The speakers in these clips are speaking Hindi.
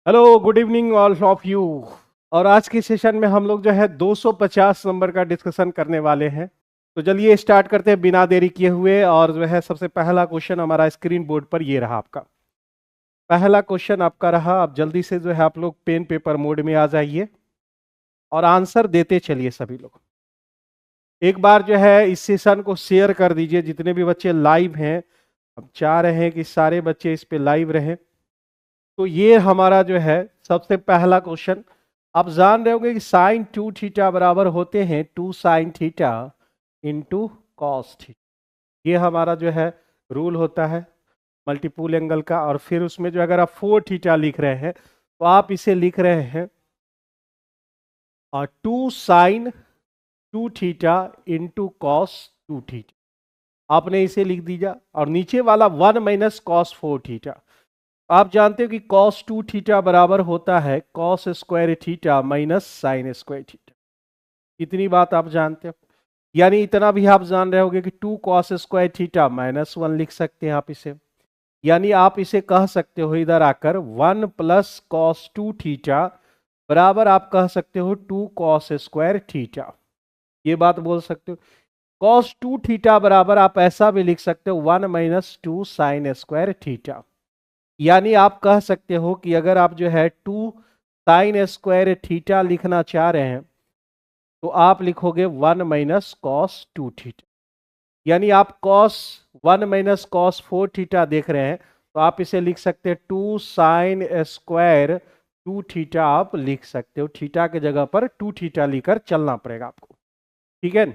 Hello, good evening all of you. और आज के सेशन में हम लोग जो है 250 नंबर का डिस्कशन करने वाले हैं। तो चलिए स्टार्ट करते हैं बिना देरी किए हुए। और जो है सबसे पहला क्वेश्चन हमारा स्क्रीन बोर्ड पर ये रहा आपका। पहला क्वेश्चन आपका रहा। आप जल्दी से जो है आप लोग पेन पेपर मोड में आ जाइए और आंसर देते चलिए सभी लोग। एक बार जो है इस सेशन को शेयर कर दीजिए जितने भी बच्चे लाइव हैं। हम चाह रहे हैं कि सारे बच्चे इस पे लाइव रहें। तो ये हमारा जो है सबसे पहला क्वेश्चन। आप जान रहे होंगे कि साइन 2 थीटा बराबर होते हैं 2 sine theta into cos theta. ये हमारा जो है रूल होता है मल्टीपुल एंगल का। और फिर उसमें जो अगर आप 4 थीटा लिख रहे हैं तो आप इसे लिख रहे हैं और 2 sine 2 theta into cos 2 theta. आपने इसे लिख दीजिए और नीचे वाला 1 माइनस कॉस 4 थीटा। आप जानते हो कि cos 2 थीटा बराबर होता है cos square theta minus sine square theta. इतनी बात आप जानते हो। यानी इतना भी आप जान रहे होगे कि 2 cos स्क्वायर थीटा -1 लिख सकते हैं आप इसे। यानी आप इसे कह सकते हो इधर आकर 1 प्लस कॉस 2 थीटा बराबर आप कह सकते हो 2 cos स्क्वायर थीटा। ये बात बोल सकते हो। cos 2 थीटा बराबर आप ऐसा भी लिख सकते हो 1 माइनस 2 साइन स्क्वायर थीटा। यानी आप कह सकते हो कि अगर आप जो है 2 साइन स्क्वायर थीटा लिखना चाह रहे हैं तो आप लिखोगे 1 माइनस कॉस 2 थीटा। यानी आप कॉस 1 माइनस कॉस 4 थीटा देख रहे हैं तो आप इसे लिख सकते हैं 2 साइन स्क्वायर 2 थीटा। आप लिख सकते हो थीटा के जगह पर 2 थीटा लिखकर चलना पड़ेगा आपको। ठीक है।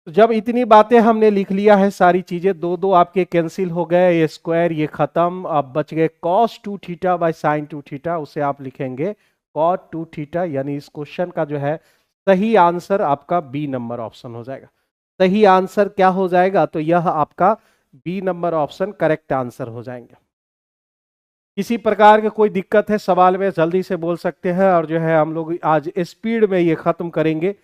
तो जब इतनी बातें हमने लिख लिया है सारी चीजें, दो दो आपके कैंसिल हो गए, ये स्क्वायर ये खत्म। अब बच गए cos 2 theta by sine 2 theta. उसे आप लिखेंगे cot 2 थीटा। यानी इस क्वेश्चन का जो है सही आंसर आपका बी नंबर ऑप्शन हो जाएगा। सही आंसर क्या हो जाएगा? तो यह आपका B number option correct answer हो जाएंगे। किसी प्रकार की कोई दिक्कत है सवाल में जल्दी से बोल सकते हैं। और जो है हम लोग आज स्पीड में ये खत्म करेंगे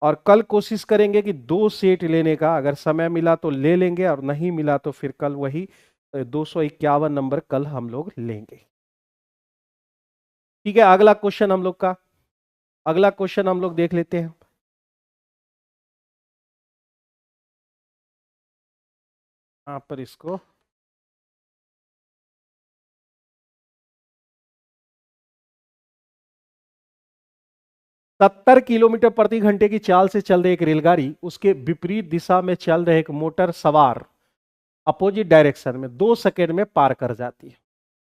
और कल कोशिश करेंगे कि 2 सेट लेने का। अगर समय मिला तो ले लेंगे और नहीं मिला तो फिर कल वही 251 नंबर कल हम लोग लेंगे। ठीक है। अगला क्वेश्चन हम लोग देख लेते हैं। यहां पर इसको 70 किलोमीटर प्रति घंटे की चाल से चल रही एक रेलगाड़ी उसके विपरीत दिशा में चल रहे एक मोटर सवार अपोजिट डायरेक्शन में 2 सेकेंड में पार कर जाती है।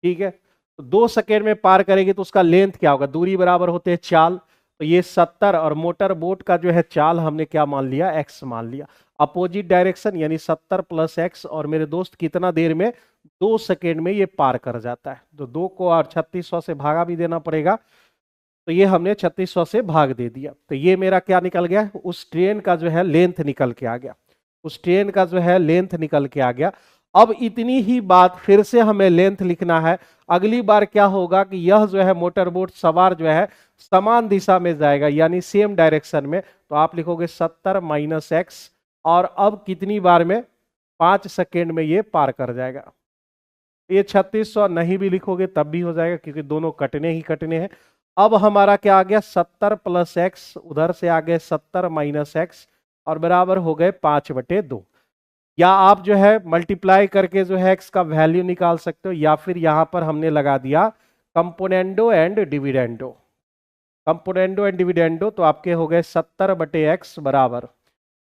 ठीक है। तो 2 सेकेंड में पार करेगी तो उसका लेंथ क्या होगा? दूरी बराबर होते हैं चाल। तो ये 70 और मोटर बोट का जो है चाल हमने क्या मान लिया? x मान लिया। अपोजिट डायरेक्शन यानी 70 प्लस x। और मेरे दोस्त कितना देर में? 2 सेकेंड में ये पार कर जाता है। तो 2 को और 3600 से भागा भी देना पड़ेगा। तो ये हमने 3600 से भाग दे दिया। तो ये मेरा क्या निकल गया? उस ट्रेन का जो है लेंथ निकल के आ गया। उस ट्रेन का जो है लेंथ निकल के आ गया। अब इतनी ही बात फिर से हमें लेंथ लिखना है। अगली बार क्या होगा कि यह जो है मोटर बोट सवार जो है समान दिशा में जाएगा यानी सेम डायरेक्शन में। तो आप लिखोगे 70 माइनस एक्स। और अब कितनी बार में? 5 सेकेंड में ये पार कर जाएगा। ये 3600 नहीं भी लिखोगे तब भी हो जाएगा क्योंकि दोनों कटने ही कटने हैं। अब हमारा क्या आ गया? 70 प्लस एक्स, उधर से आ गए 70 माइनस एक्स और बराबर हो गए 5/2। या आप जो है मल्टीप्लाई करके जो है एक्स का वैल्यू निकाल सकते हो या फिर यहां पर हमने लगा दिया componendo and dividendo. Componendo and dividendo तो आपके हो गए 70/x बराबर।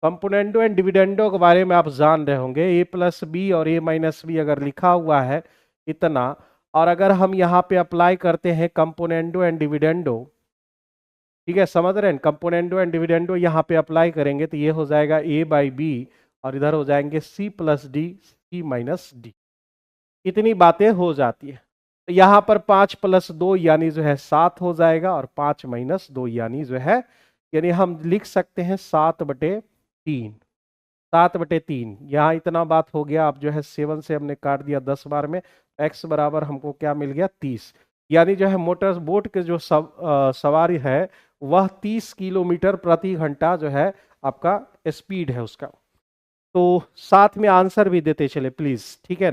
कंपोनेंडो एंड डिविडेंडो के बारे में आप जान रहे होंगे a प्लस बी और a माइनस बी अगर लिखा हुआ है इतना। और अगर हम यहाँ पे अप्लाई करते हैं कंपोनेंडो एंड डिविडेंडो, ठीक है, समझ रहे हैं? कंपोनेंडो एंड डिविडेंडो यहाँ पे अप्लाई करेंगे तो ये हो जाएगा a बाई बी और इधर हो जाएंगे c plus D C minus D. इतनी बातें हो जाती है। तो यहाँ पर 5 प्लस 2 यानी जो है 7 हो जाएगा और 5 माइनस 2 यानी जो है यानी हम लिख सकते हैं 7/3। 7/3 यहाँ इतना बात हो गया। अब जो है 7 से हमने काट दिया 10 बार में। x बराबर हमको क्या मिल गया? 30। यानी जो है मोटर बोट के जो सवारी है वह 30 किलोमीटर प्रति घंटा जो है आपका स्पीड है उसका। तो साथ में आंसर भी देते चले प्लीज। ठीक है।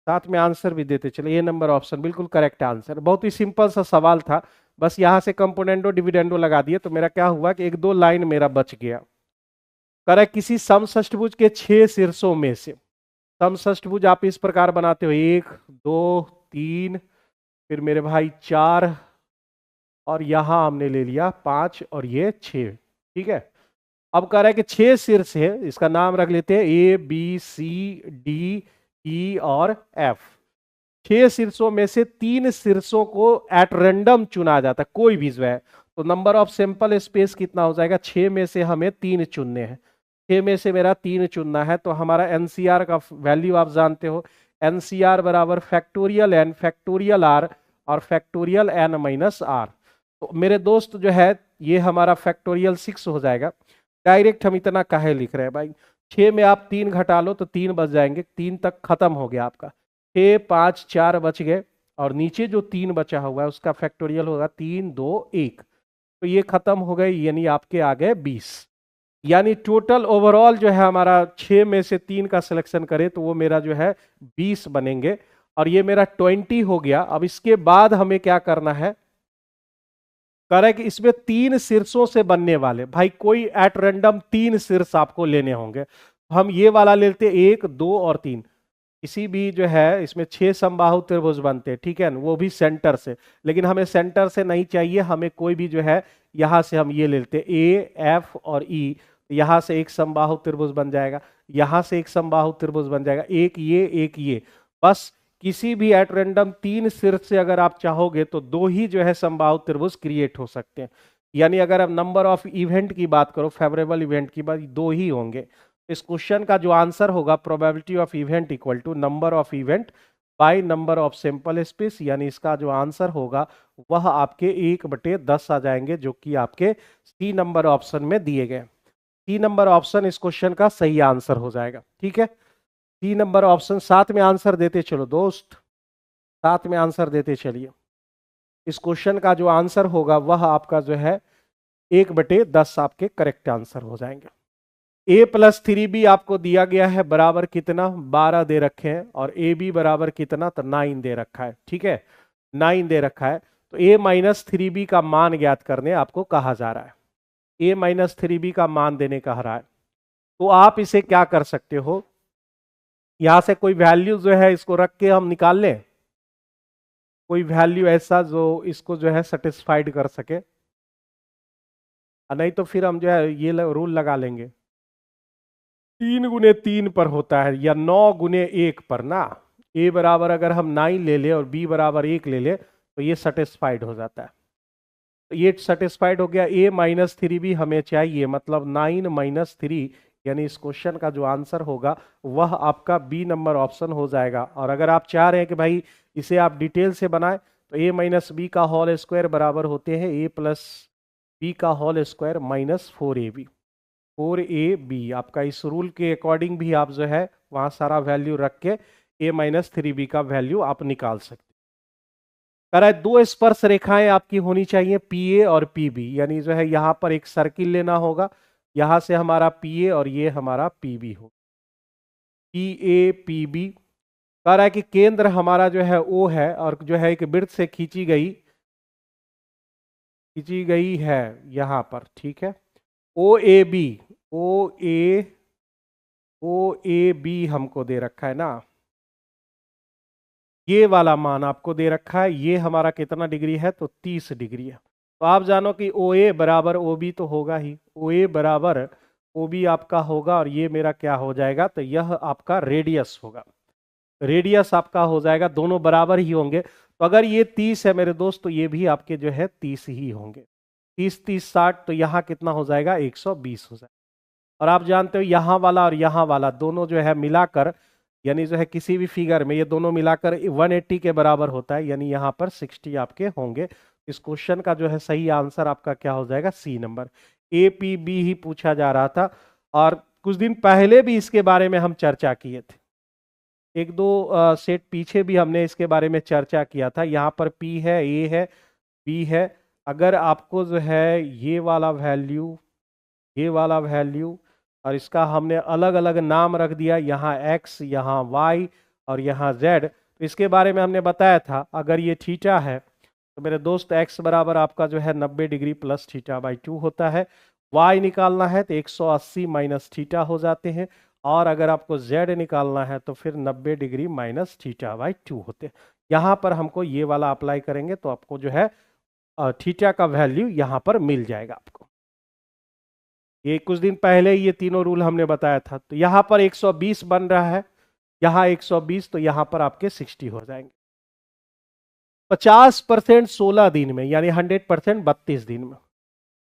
साथ में आंसर भी देते चले। ए नंबर ऑप्शन बिल्कुल करेक्ट आंसर। बहुत ही सिंपल सा सवाल था, बस यहां से कंपोनेंडो डिविडेंडो लगा दिए तो मेरा क्या हुआ कि एक दो लाइन मेरा बच गया। करेक्ट, किसी समषष्टभुज के 6 शीर्षों में से, समषष्टभुज आप इस प्रकार बनाते हो 1 2 3, फिर मेरे भाई 4, और यहां हमने ले लिया 5 और ये 6, ठीक है। अब कह रहा है कि 6 शीर्ष है, इसका नाम रख लेते हैं A B C D E और एफ। 6 शीर्षों में से 3 शीर्षों को एट रैंडम चुना जाता है, कोई भी जो है। तो नंबर ऑफ सैंपल स्पेस कितना हो जाएगा, 6 में से हमें 3 चुनने हैं। 6 में से मेरा 3 चुनना है, तो हमारा एनसीआर का वैल्यू आप जानते हो, एनसीआर बराबर फैक्टोरियल एन फैक्टोरियल आर और फैक्टोरियल एन माइनस आर। तो मेरे दोस्त जो है ये हमारा फैक्टोरियल 6 हो जाएगा। डायरेक्ट हम इतना काहे लिख रहे हैं भाई, 6 में आप 3 घटा लो तो 3 बच जाएंगे, 3 तक खत्म हो गया आपका। 6 5 4 बच गए, और नीचे जो 3 बचा हुआ है उसका फैक्टोरियल होगा 3 2 1, तो ये खत्म हो गए, यानी आपके आ गए 20। यानी टोटल ओवरऑल जो है हमारा 6 में से 3 का सिलेक्शन करें तो वो मेरा जो है 20 बनेंगे, और ये मेरा 20 हो गया। अब इसके बाद हमें क्या करना है, कह रहा है कि इसमें 3 शीर्षों से बनने वाले, भाई कोई एट रैंडम 3 शीर्ष आपको लेने होंगे। हम ये वाला लेते 1 2 और 3, किसी भी जो है इसमें 6 समबाहु त्रिभुज बनते हैं, ठीक है ना, वो भी सेंटर से। लेकिन हमें सेंटर से नहीं चाहिए, हमें कोई भी जो है यहां से हम ये लेते हैं ए एफ और ई, यहां से एक समबाहु त्रिभुज बन जाएगा, यहां से एक समबाहु त्रिभुज बन जाएगा, एक ये, बस किसी भी एट रैंडम 3 शीर्ष से अगर आप चाहोगे तो 2 ही जो है समबाहु त्रिभुज क्रिएट हो सकते हैं। यानी अगर आप नंबर ऑफ इवेंट की बात करो, फेवरेबल इवेंट की बात, 2 ही होंगे। इस क्वेश्चन का जो आंसर होगा probability of event equal to number of event by number of sample space, यानी इसका जो आंसर होगा वह आपके 1/10 आ जाएंगे, जो कि आपके सी नंबर ऑप्शन में दिए गए। सी नंबर ऑप्शन इस क्वेश्चन का सही आंसर हो जाएगा, ठीक है। सी नंबर ऑप्शन, साथ में आंसर देते चलो दोस्त, साथ में आंसर देते चलिए। इस क्वेश्चन का जो आंसर होगा वह आपका जो है 1/10 आपके करेक्ट आंसर हो जाएंगे। a+3b आपको दिया गया है बराबर कितना, 12 दे रखे हैं, और ए बी बराबर कितना, तो 9 दे रखा है, ठीक है, 9 दे रखा है। तो a-3b का मान ज्ञात करने आपको कहा जा रहा है, a-3b का मान देने कहा रहा है। तो आप इसे क्या कर सकते हो, यहां से कोई वैल्यू जो है इसको रख के हम निकाल लें, कोई वैल्यू ऐसा जो इसको जो है सेटिस्फाइड कर सके, नहीं तो फिर हम जो है ये रूल लगा लेंगे 3 गुने 3 पर होता है, या 9 गुने 1 पर ना। ए बराबर अगर हम 9 ले ले और बी बराबर 1 ले ले तो ये सेटिस्फाइड हो जाता है। तो ये सेटिस्फाइड हो गया। a-3b हमें चाहिए, मतलब 9 - 3, यानी इस क्वेश्चन का जो आंसर होगा वह आपका बी नंबर ऑप्शन हो जाएगा। और अगर आप चाह रहे हैं कि भाई इसे आप डिटेल से बनाए तो a-b का होल स्क्वायर बराबर होते हैं a+b का whole square minus 4ab। 4ab आपका इस रूल के अकॉर्डिंग भी आप जो है वहां सारा वैल्यू रख के a-3b का वैल्यू आप निकाल सकते। कह रहा है 2 स्पर्श रेखाएं आपकी होनी चाहिए PA और PB, यानी जो है यहां पर एक सर्किल लेना होगा, यहां से हमारा PA और ये हमारा PB हो, PA PB। कह रहा है कि केंद्र हमारा जो है O है, और जो है एक वृत्त से खींची गई है यहां पर, ठीक है। OAB हमको दे रखा है ना, ये वाला मान आपको दे रखा है, ये हमारा कितना डिग्री है, तो 30 डिग्री है। तो आप जानो कि OA बराबर OB तो होगा ही, OA बराबर OB आपका होगा, और ये मेरा क्या हो जाएगा, तो यह आपका रेडियस होगा, रेडियस आपका हो जाएगा, दोनों बराबर ही होंगे। तो अगर ये 30 है मेरे दोस्त तो ये भी आपके जो है 30 ही होंगे, 30 30 60, तो यहाँ कितना हो जाएगा, 120 हो जाएगा। और आप जानते हो यहाँ वाला और यहाँ वाला दोनों जो है मिलाकर, यानी जो है किसी भी फिगर में ये दोनों मिलाकर 180 के बराबर होता है, यानी यहाँ पर 60 आपके होंगे। इस क्वेश्चन का जो है सही आंसर आपका क्या हो जाएगा, सी नंबर। APB ही पूछा जा रहा था, और कुछ दिन पहले भी इसके बारे में हम चर्चा किए थे, एक दो सेट पीछे भी हमने इसके बारे में चर्चा किया था। यहाँ पर P है, A है, B है। अगर आपको जो है ये वाला वैल्यू, ये वाला वैल्यू, और इसका हमने अलग अलग नाम रख दिया, यहाँ x यहाँ y और यहाँ z। तो इसके बारे में हमने बताया था, अगर ये थीटा है तो मेरे दोस्त x बराबर आपका जो है 90 डिग्री प्लस थीटा बाई 2 होता है। y निकालना है तो 180 माइनस थीटा हो जाते हैं, और अगर आपको z निकालना है तो फिर 90 डिग्री माइनस थीटा बाई 2 होते हैं। यहाँ पर हमको ये वाला अप्लाई करेंगे तो आपको जो है थीटा का वैल्यू यहाँ पर मिल जाएगा आपको। ये कुछ दिन पहले ये तीनों रूल हमने बताया था। तो यहाँ पर 120 बन रहा है, यहाँ 120, तो यहाँ पर आपके 60 हो जाएंगे। 50% 16 दिन में, यानी 100% 32 दिन में।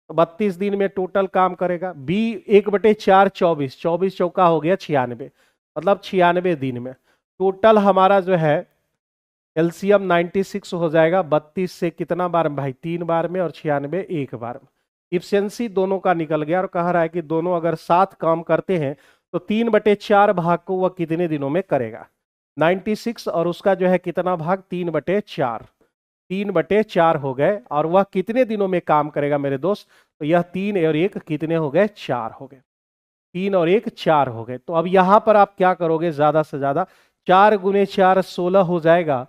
तो 32 दिन में टोटल काम करेगा। बी 1/4 24, 24 चौका हो गया 96, मतलब 96 दिन में। टोटल हमारा जो है एलसीएम 96 हो जाएगा। 32 से कितना बार में भाई, 3 बार में, और 96 एक बार में। इफिशियंसी दोनों का निकल गया, और कह रहा है कि दोनों अगर साथ काम करते हैं तो 3/4 भाग को वह कितने दिनों में करेगा। 96 और उसका जो है कितना भाग, 3/4, 3/4 हो गए। और वह कितने दिनों में काम करेगा मेरे दोस्त, तो यह 3 और 1 कितने हो गए, 4 हो गए। 3 और 1 4 हो गए। तो अब यहां पर आप क्या करोगे, ज्यादा से ज्यादा 4 गुने 4 16 हो जाएगा।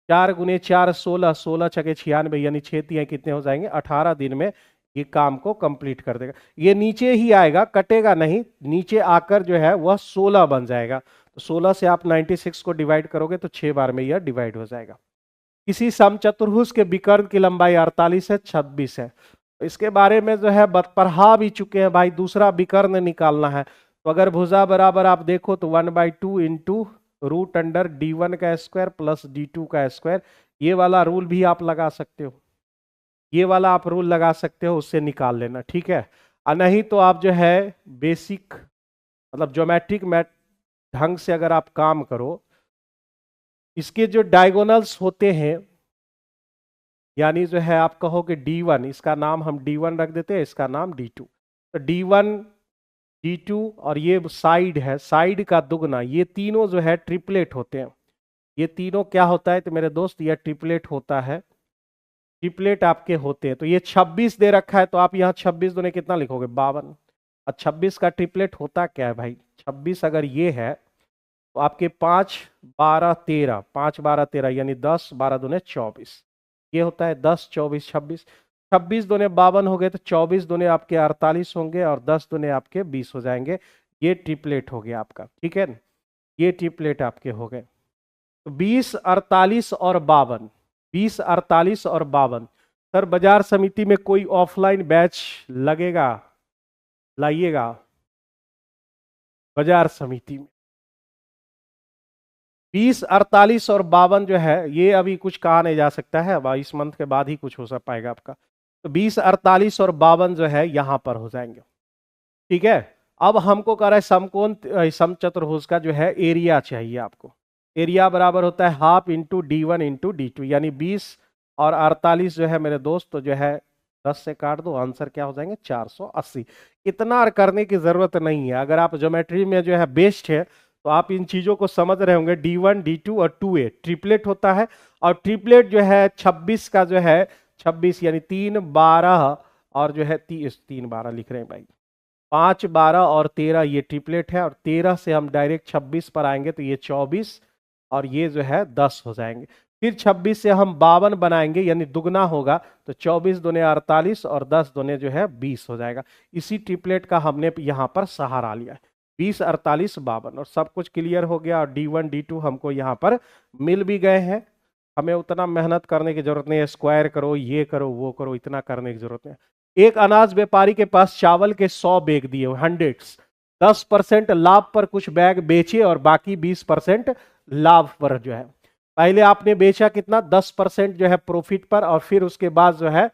4 गुने 4 16, 16 छके 96, यानी 6 तिहाई कितने हो जाएंगे, 18 दिन में ये काम को कंप्लीट कर देगा। ये नीचे ही आएगा, कटेगा नहीं, नीचे आकर जो है वह 16 बन जाएगा। तो 16 से आप 96 को डिवाइड करोगे तो 6 बार में यह डिवाइड हो जाएगा। किसी समचतुर्भुज के विकर्ण की लंबाई 48 है, 26 है। तो इसके बारे में जो है पढ़ा भी चुके हैं भाई। दूसरा विकर्ण निकालना है, तो अगर भुजा बराबर आप देखो तो 1/2 इंटू रूट अंडर d1 का स्क्वायर प्लस d2 का स्क्वायर, ये वाला रूल भी आप लगा सकते हो, ये वाला आप रूल लगा सकते हो, उससे निकाल लेना, ठीक है। और नहीं तो आप जो है बेसिक मतलब ज्योमेट्रिक मैथ ढंग से अगर आप काम करो, इसके जो डायगोनल्स होते हैं, यानी जो है आप कहो कि d1, इसका नाम हम d1 रख देते हैं, इसका नाम d2। तो d1 d2 और ये साइड है, साइड का दुगना, ये तीनों जो है ट्रिपलेट होते हैं। ये तीनों क्या होता है तो मेरे दोस्त, ये ट्रिपलेट होता है, ट्रिपलेट आपके होते हैं। तो ये 26 दे रखा है, तो आप यहाँ 26 दूने कितना लिखोगे, 52। और 26 का ट्रिपलेट होता क्या है भाई, 26 अगर ये है तो आपके 5 12 13, 5 12 13, यानी 10 12 दूने 24, ये होता है 10 24 26। 26 दूने 52 हो गए, तो 24 दूने आपके 48 होंगे, और 10 दूने आपके 20 हो जाएंगे। ये ट्रिपलेट हो गया आपका, ठीक है न? ये ट्रिपलेट आपके हो गए। तो 20 48 और 52, 20 48 और 52। सर बाजार समिति में कोई ऑफलाइन बैच लगेगा, लाइएगा बाजार समिति में। 20 48 और 52 जो है ये अभी कुछ कहा नहीं जा सकता है, अब इस मंथ के बाद ही कुछ हो सक पाएगा आपका। तो 20 48 और 52 जो है यहां पर हो जाएंगे, ठीक है। अब हमको कह रहा है समकोण समचतुर्भुज का जो है एरिया चाहिए आपको। एरिया बराबर होता है half into d1 into d2, यानी 20 और 48 जो है मेरे दोस्त, तो जो है 10 से काट दो, आंसर क्या हो जाएंगे, 480। इतना करने की जरूरत नहीं है। अगर आप ज्योमेट्री में जो है बेस्ट है तो आप इन चीजों को समझ रहे होंगे। d1 d2 और 2a ट्रिपलेट होता है, और ट्रिपलेट जो है 26 का जो है 26, यानी 3 12 और जो है 3 12 लिख रहे हैं भाई, 5 12 और 13 ये ट्रिपलेट है। और 13 से हम डायरेक्ट 26 पर आएंगे तो ये 24 और ये जो है 10 हो जाएंगे। फिर 26 से हम 52 बनाएंगे, यानी दुगना होगा, तो 24 दूने 48 और 10 दूने जो है 20 हो जाएगा। इसी ट्रिपलेट का हमने यहाँ पर सहारा लिया, 20 48 52, और सब कुछ क्लियर हो गया। और d1 d2 हमको यहाँ पर मिल भी गए हैं। हमें उतना मेहनत करने की जरूरत नहीं है, स्क्वायर करो, ये करो, वो करो, इतना करने की जरूरत नहीं। एक अनाज व्यापारी के पास चावल के 100 बैग दिए, हंड्रेड्स, 10% लाभ पर कुछ बैग बेचे और बाकी 20% लाभ पर जो है। पहले आपने बेचा कितना, 10% जो है प्रॉफिट पर, और फिर उसके बाद जो है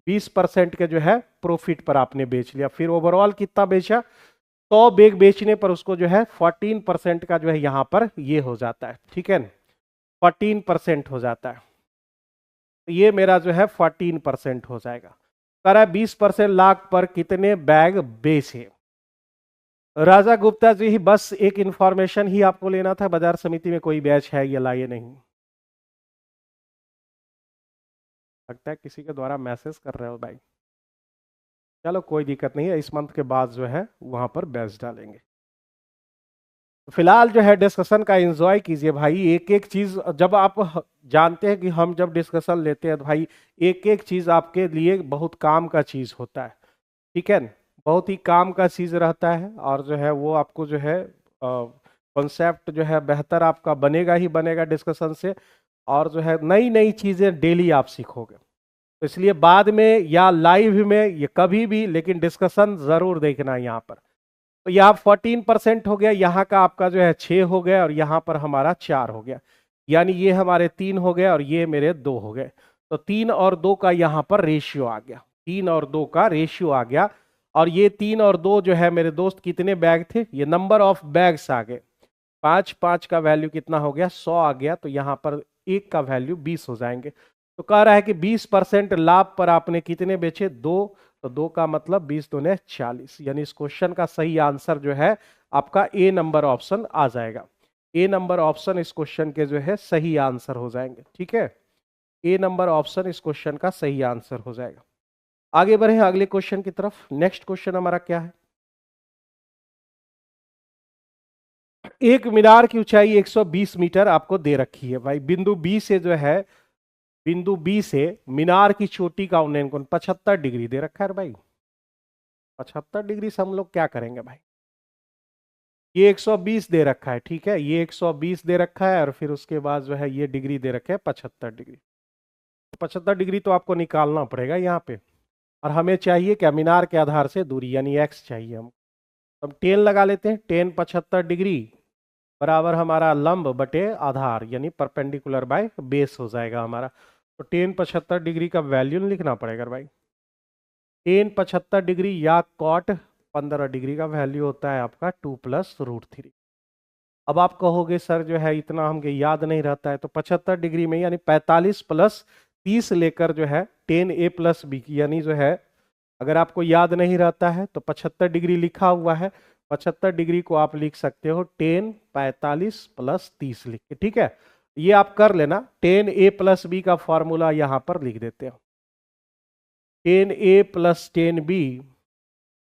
20% के जो है प्रॉफिट पर आपने बेच लिया। फिर ओवरऑल कितना बेचा, 100 बैग बेचने पर उसको जो है 14% का जो है यहां पर ये हो जाता है, ठीक है ना, 14% हो जाता है। तो ये मेरा जो है 14% हो जाएगा। कह रहा है 20% लाख पर कितने बैग बेचे। राजा गुप्ता जी ही, बस एक इंफॉर्मेशन ही आपको लेना था, बाजार समिति में कोई बैच है या लाए नहीं। लगता है किसी के द्वारा मैसेज कर रहे हो भाई। चलो कोई दिक्कत नहीं है, इस मंथ के बाद जो है वहां पर बैच डालेंगे। फिलहाल जो है डिस्कशन का एंजॉय कीजिए भाई, एक एक चीज जब आप जानते हैं कि हम जब डिस्कशन लेते हैं तो भाई एक एक चीज आपके लिए बहुत काम का चीज होता है, ठीक है न? बहुत ही काम का चीज रहता है और जो है वो आपको जो है कॉन्सेप्ट जो है बेहतर आपका बनेगा ही बनेगा डिस्कशन से, और जो है नई नई चीजें डेली आप सीखोगे। तो इसलिए बाद में या लाइव में ये कभी भी, लेकिन डिस्कशन जरूर देखना यहाँ पर। तो यहाँ 14% हो गया, यहाँ का आपका जो है 6 हो गया और यहाँ पर हमारा 4 हो गया, यानी ये हमारे 3 हो गए और ये मेरे 2 हो गए। तो 3 और 2 का यहाँ पर रेशियो आ गया, 3 और 2 का रेशियो आ गया। और ये 3 और 2 जो है मेरे दोस्त कितने बैग थे, ये नंबर ऑफ बैग्स आ गए। 5 5 का वैल्यू कितना हो गया, 100 आ गया। तो यहाँ पर 1 का वैल्यू 20 हो जाएंगे। तो कह रहा है कि 20% लाभ पर आपने कितने बेचे, 2। तो 2 का मतलब 20 दूने 40, यानी इस क्वेश्चन का सही आंसर जो है आपका ए नंबर ऑप्शन आ जाएगा। ए नंबर ऑप्शन इस क्वेश्चन के जो है सही आंसर हो जाएंगे, ठीक है। ए नंबर ऑप्शन इस क्वेश्चन का सही आंसर हो जाएगा। आगे बढ़े अगले क्वेश्चन की तरफ। नेक्स्ट क्वेश्चन हमारा क्या है, एक मीनार की ऊंचाई 120 मीटर आपको दे रखी है भाई। बिंदु बी से जो है, बिंदु बी से मीनार की चोटी का उन्नयन कोण 75 डिग्री दे रखा है भाई। 75 डिग्री से हम लोग क्या करेंगे भाई, ये 120 दे रखा है, ठीक है, ये 120 दे रखा है और फिर उसके बाद जो है ये डिग्री दे रखे है 75 डिग्री। 75 डिग्री तो आपको निकालना पड़ेगा यहाँ पे, और हमें चाहिए क्या, मीनार के आधार से दूरी, यानी एक्स चाहिए हम। अब टेन लगा लेते हैं, टेन 75 डिग्री बराबर हमारा लंब बटे आधार, यानी परपेंडिकुलर बाय बेस हो जाएगा हमारा। तो टेन 75 डिग्री का वैल्यू लिखना पड़ेगा भाई। टेन 75 डिग्री या कॉट 15 डिग्री का वैल्यू होता है आपका 2+√3। अब आप कहोगे सर जो है इतना हमको याद नहीं रहता है, तो 75 डिग्री में यानी 45 + 30 लेकर जो है 10a+b, यानी जो है अगर आपको याद नहीं रहता है तो 75 डिग्री लिखा हुआ है, 75 डिग्री को आप लिख सकते हो 10 45 + 30 लिख के, ठीक है। ये आप कर लेना, 10a+b का फॉर्मूला यहां पर लिख देते हो, 10a + 10b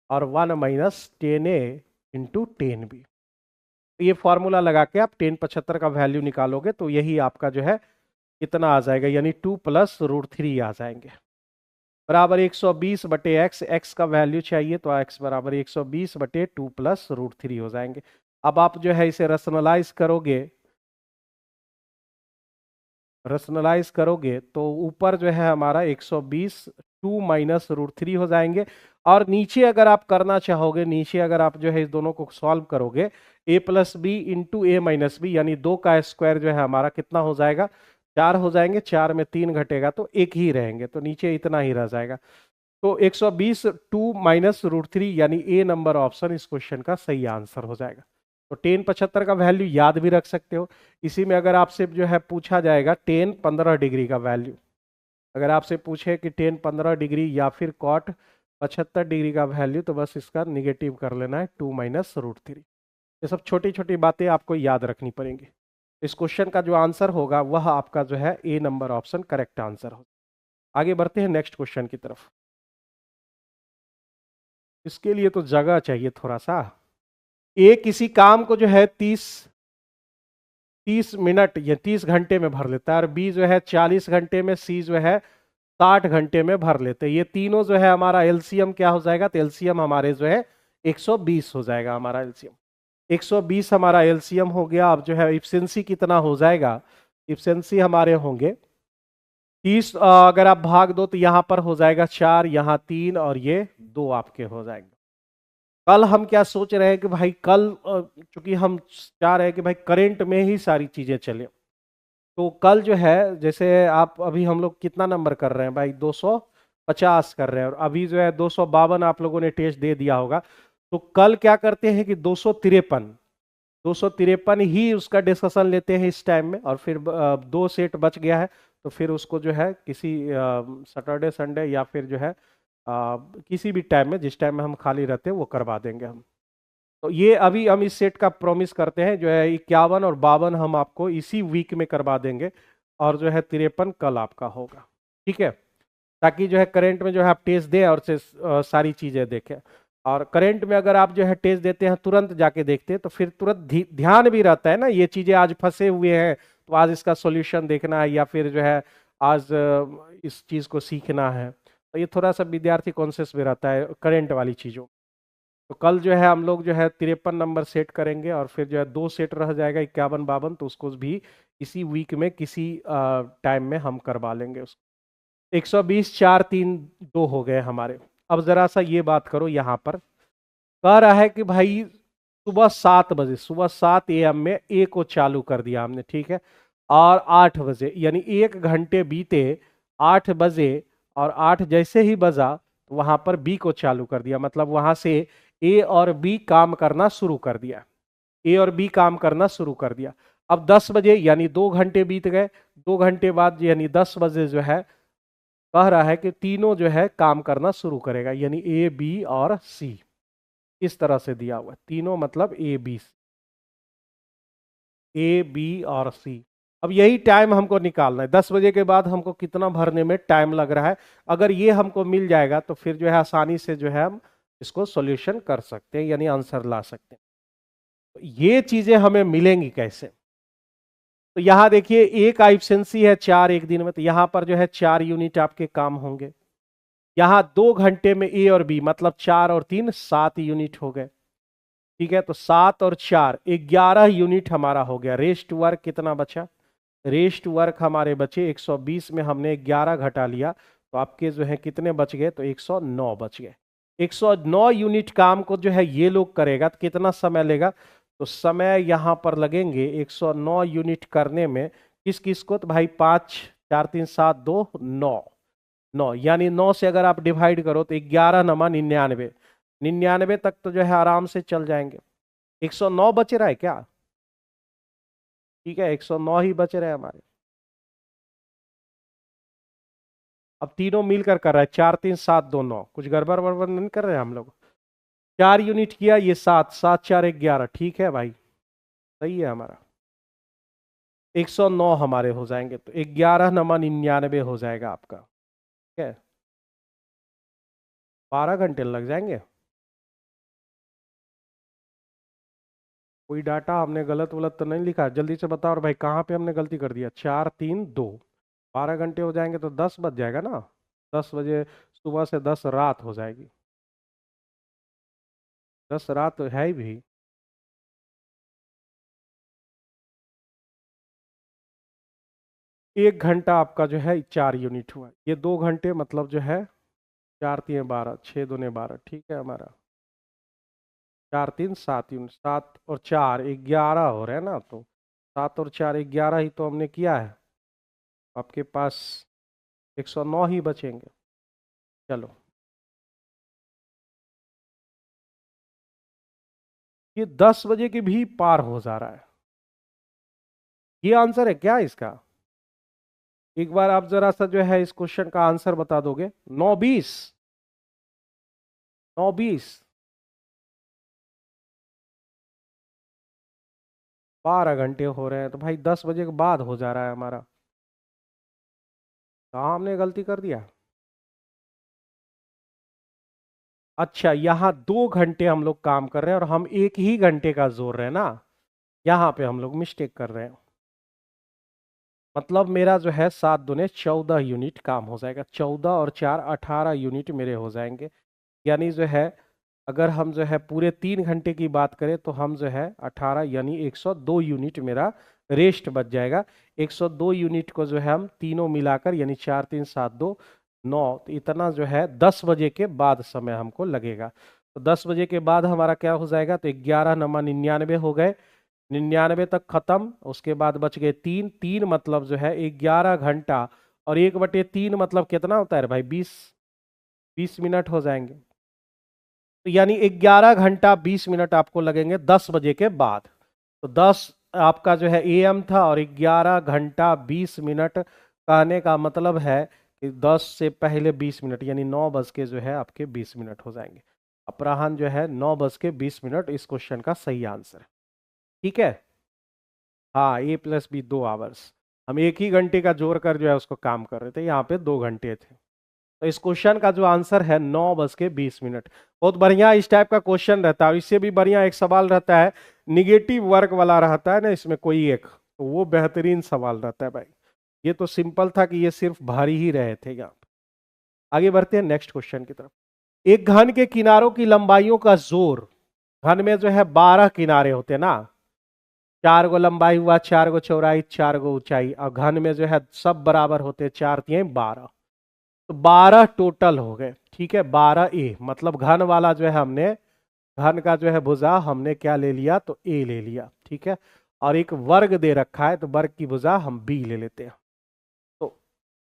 और 1 - 10a × 10b। ये फॉर्मूला लगा के आप 1075 का वैल्यू निकालोगे तो यही आपका जो है कितना आ जाएगा, यानी 2+√3 आ जाएंगे, बराबर 120 बटे एक्स। एक्स का वैल्यू चाहिए तो एक्स बराबर 120 बटे 2+√3 हो जाएंगे। अब आप जो है इसे रसनलाइज करोगे तो ऊपर जो है हमारा 120 2 - √3 हो जाएंगे, और नीचे अगर आप करना चाहोगे, नीचे अगर आप जो है इस दोनों को सॉल्व करोगे, a+b × a - b, यानी 2 का स्क्वायर जो है हमारा कितना हो जाएगा, 4 हो जाएंगे। 4 में 3 घटेगा तो 1 ही रहेंगे, तो नीचे इतना ही रह जाएगा। तो 120 2 - √3 यानी ए नंबर ऑप्शन इस क्वेश्चन का सही आंसर हो जाएगा। तो 1075 का वैल्यू याद भी रख सकते हो। इसी में अगर आपसे जो है पूछा जाएगा 10 15 डिग्री का वैल्यू, अगर आपसे पूछे कि 10 15 डिग्री या फिर कॉट 75 डिग्री का वैल्यू, तो बस इसका निगेटिव कर लेना है 2 - √3। ये सब छोटी छोटी बातें आपको याद रखनी पड़ेंगी। इस क्वेश्चन का जो आंसर होगा वह आपका जो है ए नंबर ऑप्शन करेक्ट आंसर होगा। आगे बढ़ते हैं नेक्स्ट क्वेश्चन की तरफ। इसके लिए तो जगह चाहिए थोड़ा सा। ए किसी काम को जो है 30 मिनट या 30 घंटे में भर लेता है, और बी जो है 40 घंटे में, सी जो है 60 घंटे में भर लेते हैं। ये तीनों जो है हमारा एलसीएम क्या हो जाएगा, तो एलसीएम हमारे जो है 120 हो जाएगा हमारा एलसीएम। 120 हमारा एलसीएम हो गया। अब जो है इफिशिएंसी कितना हो जाएगा, इफिशिएंसी हमारे होंगे 30, अगर आप भाग दो तो यहां पर हो जाएगा 4, यहाँ 3 और ये 2 आपके हो जाएंगे। कल हम क्या सोच रहे हैं कि भाई कल चूंकि हम चाह रहे हैं कि भाई करंट में ही सारी चीजें चले, तो कल जो है जैसे आप अभी हम लोग कितना नंबर कर रहे हैं भाई, 250 कर रहे हैं, और अभी जो है 252 आप लोगों ने टेस्ट दे दिया होगा। तो कल क्या करते हैं कि 253 ही उसका डिस्कशन लेते हैं इस टाइम में, और फिर 2 सेट बच गया है तो फिर उसको जो है किसी सैटरडे संडे या फिर जो है किसी भी टाइम में, जिस टाइम में हम खाली रहते हैं वो करवा देंगे हम। तो ये अभी हम इस सेट का प्रॉमिस करते हैं, जो है 51 और 52 हम आपको इसी वीक में करवा देंगे, और जो है 53 कल आपका होगा, ठीक है, ताकि जो है करंट में जो है आप टेस्ट दें और से सारी चीजें देखें। और करंट में अगर आप जो है टेस्ट देते हैं तुरंत जाके देखते हैं तो फिर तुरंत ध्यान भी रहता है ना, ये चीजें आज फंसे हुए हैं तो आज इसका सॉल्यूशन देखना है, या फिर जो है आज इस चीज को सीखना है, तो ये थोड़ा सा विद्यार्थी कॉन्शियस भी रहता है करंट वाली चीजों। तो कल जो है हम लोग जो है 53 नंबर सेट करेंगे और फिर जो है 2 सेट रह जाएगा 51 52, तो उसको भी इसी वीक में किसी टाइम में हम करवा लेंगे उसको। 120 4 3 2 हो गए हमारे। अब जरा सा ये बात करो, यहाँ पर कह रहा है कि भाई सुबह 7 बजे, सुबह 7 AM में ए को चालू कर दिया हमने, ठीक है, और 8 बजे यानी 1 घंटे बीते, 8 बजे और 8 जैसे ही बजा तो वहां पर बी को चालू कर दिया, मतलब वहां से ए और बी काम करना शुरू कर दिया, ए और बी काम करना शुरू कर दिया। अब 10 बजे यानी 2 घंटे बीत गए, 2 घंटे बाद यानी 10 बजे जो है कह रहा है कि तीनों जो है काम करना शुरू करेगा, यानी ए बी और सी, इस तरह से दिया हुआ है तीनों, मतलब ए बी और सी। अब यही टाइम हमको निकालना है, 10 बजे के बाद हमको कितना भरने में टाइम लग रहा है। अगर ये हमको मिल जाएगा तो फिर जो है आसानी से जो है हम इसको सॉल्यूशन कर सकते हैं, यानी आंसर ला सकते हैं। तो ये चीजें हमें मिलेंगी कैसे? तो यहां देखिए एक एफिशिएंसी है 4 एक दिन में, तो यहां पर जो है 4 यूनिट आपके काम होंगे। यहां 2 घंटे में ए और बी, मतलब 4 और 3 7 यूनिट हो गए, ठीक है। तो 7 और 4 11 यूनिट हमारा हो गया। रेस्ट वर्क कितना बचा? रेस्ट वर्क हमारे बचे 120 में हमने 11 घटा लिया, तो आपके जो है कितने बच गए? तो 109 बच गए। 109 यूनिट काम को जो है ये लोग करेगा तो कितना समय लेगा? तो समय यहां पर लगेंगे 109 यूनिट करने में किस किस को? तो भाई 5 4 3 7 2 9, 9 यानी 9 से अगर आप डिवाइड करो तो 11 नमा 99, 99 तक तो जो है आराम से चल जाएंगे। 109 बच रहा है क्या? ठीक है, 109 ही बच रहे हैं हमारे। अब तीनों मिलकर कर रहा है 4 3 7 2 9, कुछ गड़बड़ वड़बड़ नहीं कर रहे हैं हम लोग। 4 यूनिट किया, ये 7 7 4 11, ठीक है भाई, सही है हमारा। 109 हमारे हो जाएंगे, तो 11 नमा 99 हो जाएगा आपका, ठीक है। 12 घंटे लग जाएंगे। कोई डाटा हमने गलत वलत तो नहीं लिखा? जल्दी से बताओ और भाई कहाँ पे हमने गलती कर दिया? 4 3 2, 12 घंटे हो जाएंगे तो 10 बज जाएगा ना, 10 बजे सुबह से 10 रात हो जाएगी, 10 रात तो है ही भी। 1 घंटा आपका जो है 4 यूनिट हुआ, ये 2 घंटे मतलब जो है 4 3 12, 6 दूने 12, ठीक है हमारा। 4 3 7 यूनिट, 7 और 4 11 हो रहे हैं ना, तो 7 और 4 11 ही तो हमने किया है। आपके पास 109 ही बचेंगे। चलो, ये 10 बजे के भी पार हो जा रहा है। ये आंसर है क्या इसका? एक बार आप जरा सा जो है इस क्वेश्चन का आंसर बता दोगे। 9 20, 9 20, 12 घंटे हो रहे हैं, तो भाई 10 बजे के बाद हो जा रहा है हमारा। कहाँ हमने गलती कर दिया? अच्छा, यहाँ 2 घंटे हम लोग काम कर रहे हैं और हम 1 ही घंटे का जोड़ रहे हैं ना, यहाँ पे हम लोग मिस्टेक कर रहे हैं। मतलब मेरा जो है 7 दूने 14 यूनिट काम हो जाएगा, 14 और 4 18 यूनिट मेरे हो जाएंगे। यानी जो है अगर हम जो है पूरे 3 घंटे की बात करें तो हम जो है 18 यानी 102 यूनिट मेरा रेस्ट बच जाएगा। 102 यूनिट को जो है हम तीनों मिलाकर यानी 4 3 7 2 9, तो इतना जो है 10 बजे के बाद समय हमको लगेगा। तो 10 बजे के बाद हमारा क्या हो जाएगा? तो 11 नमा 99 हो गए, 99 तक खत्म, उसके बाद बच गए 3 3, मतलब जो है 11 घंटा, और 1/3 मतलब कितना होता है भाई? 20 मिनट हो जाएंगे। तो यानी 11 घंटा 20 मिनट आपको लगेंगे 10 बजे के बाद। तो 10 आपका जो है AM था और 11 घंटा 20 मिनट, कहने का मतलब है कि 10 से पहले 20 मिनट यानी 9 बज के जो है आपके 20 मिनट हो जाएंगे। अपराह्न जो है 9 बज के 20 मिनट इस क्वेश्चन का सही आंसर है, ठीक है। हाँ, A+B 2 आवर्स, हम 1 ही घंटे का जोड़ कर जो है उसको काम कर रहे थे, यहाँ पे 2 घंटे थे। तो इस क्वेश्चन का जो आंसर है 9:20। बहुत बढ़िया इस टाइप का क्वेश्चन रहता है। इससे भी बढ़िया एक सवाल रहता है, निगेटिव वर्ग वाला रहता है ना, इसमें कोई एक, तो वो बेहतरीन सवाल रहता है भाई। ये तो सिंपल था कि ये सिर्फ भारी ही रहे थे यहाँ पे। आगे बढ़ते हैं नेक्स्ट क्वेश्चन की तरफ। एक घन के किनारों की लंबाइयों का जोर, घन में जो है 12 किनारे होते हैं ना, 4 गो लंबाई हुआ, 4 गो चौड़ाई, 4 गो ऊंचाई, और घन में जो है सब बराबर होते हैं, 4 3 12, तो 12 टोटल हो गए। ठीक है, 12a, मतलब घन वाला जो है हमने, घन का जो है भुजा हमने क्या ले लिया, तो a ले लिया। ठीक है, और एक वर्ग दे रखा है, तो वर्ग की भुजा हम b ले लेते हैं। तो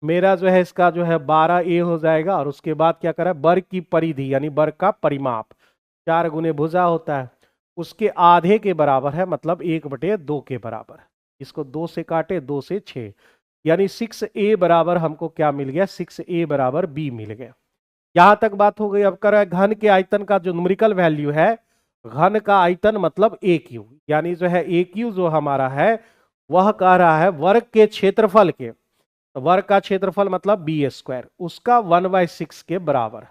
मेरा जो है इसका जो है 12a हो जाएगा, और उसके बाद क्या करें, वर्ग की परिधि यानी वर्ग का परिमाप, 4 गुने भुजा होता है, उसके आधे के बराबर है, मतलब 1/2 के बराबर। इसको 2 से काटे, 2 से 6, यानी 6a बराबर हमको क्या मिल गया, 6a बराबर b मिल गया। यहां तक बात हो गई। अब कर घन के आयतन का जो न्यूमेरिकल वैल्यू है, घन का आयतन मतलब ए क्यू, यानी जो है ए क्यू जो हमारा है वह कह रहा है वर्ग के क्षेत्रफल के, तो वर्ग का क्षेत्रफल मतलब b², उसका 1/6 के बराबर।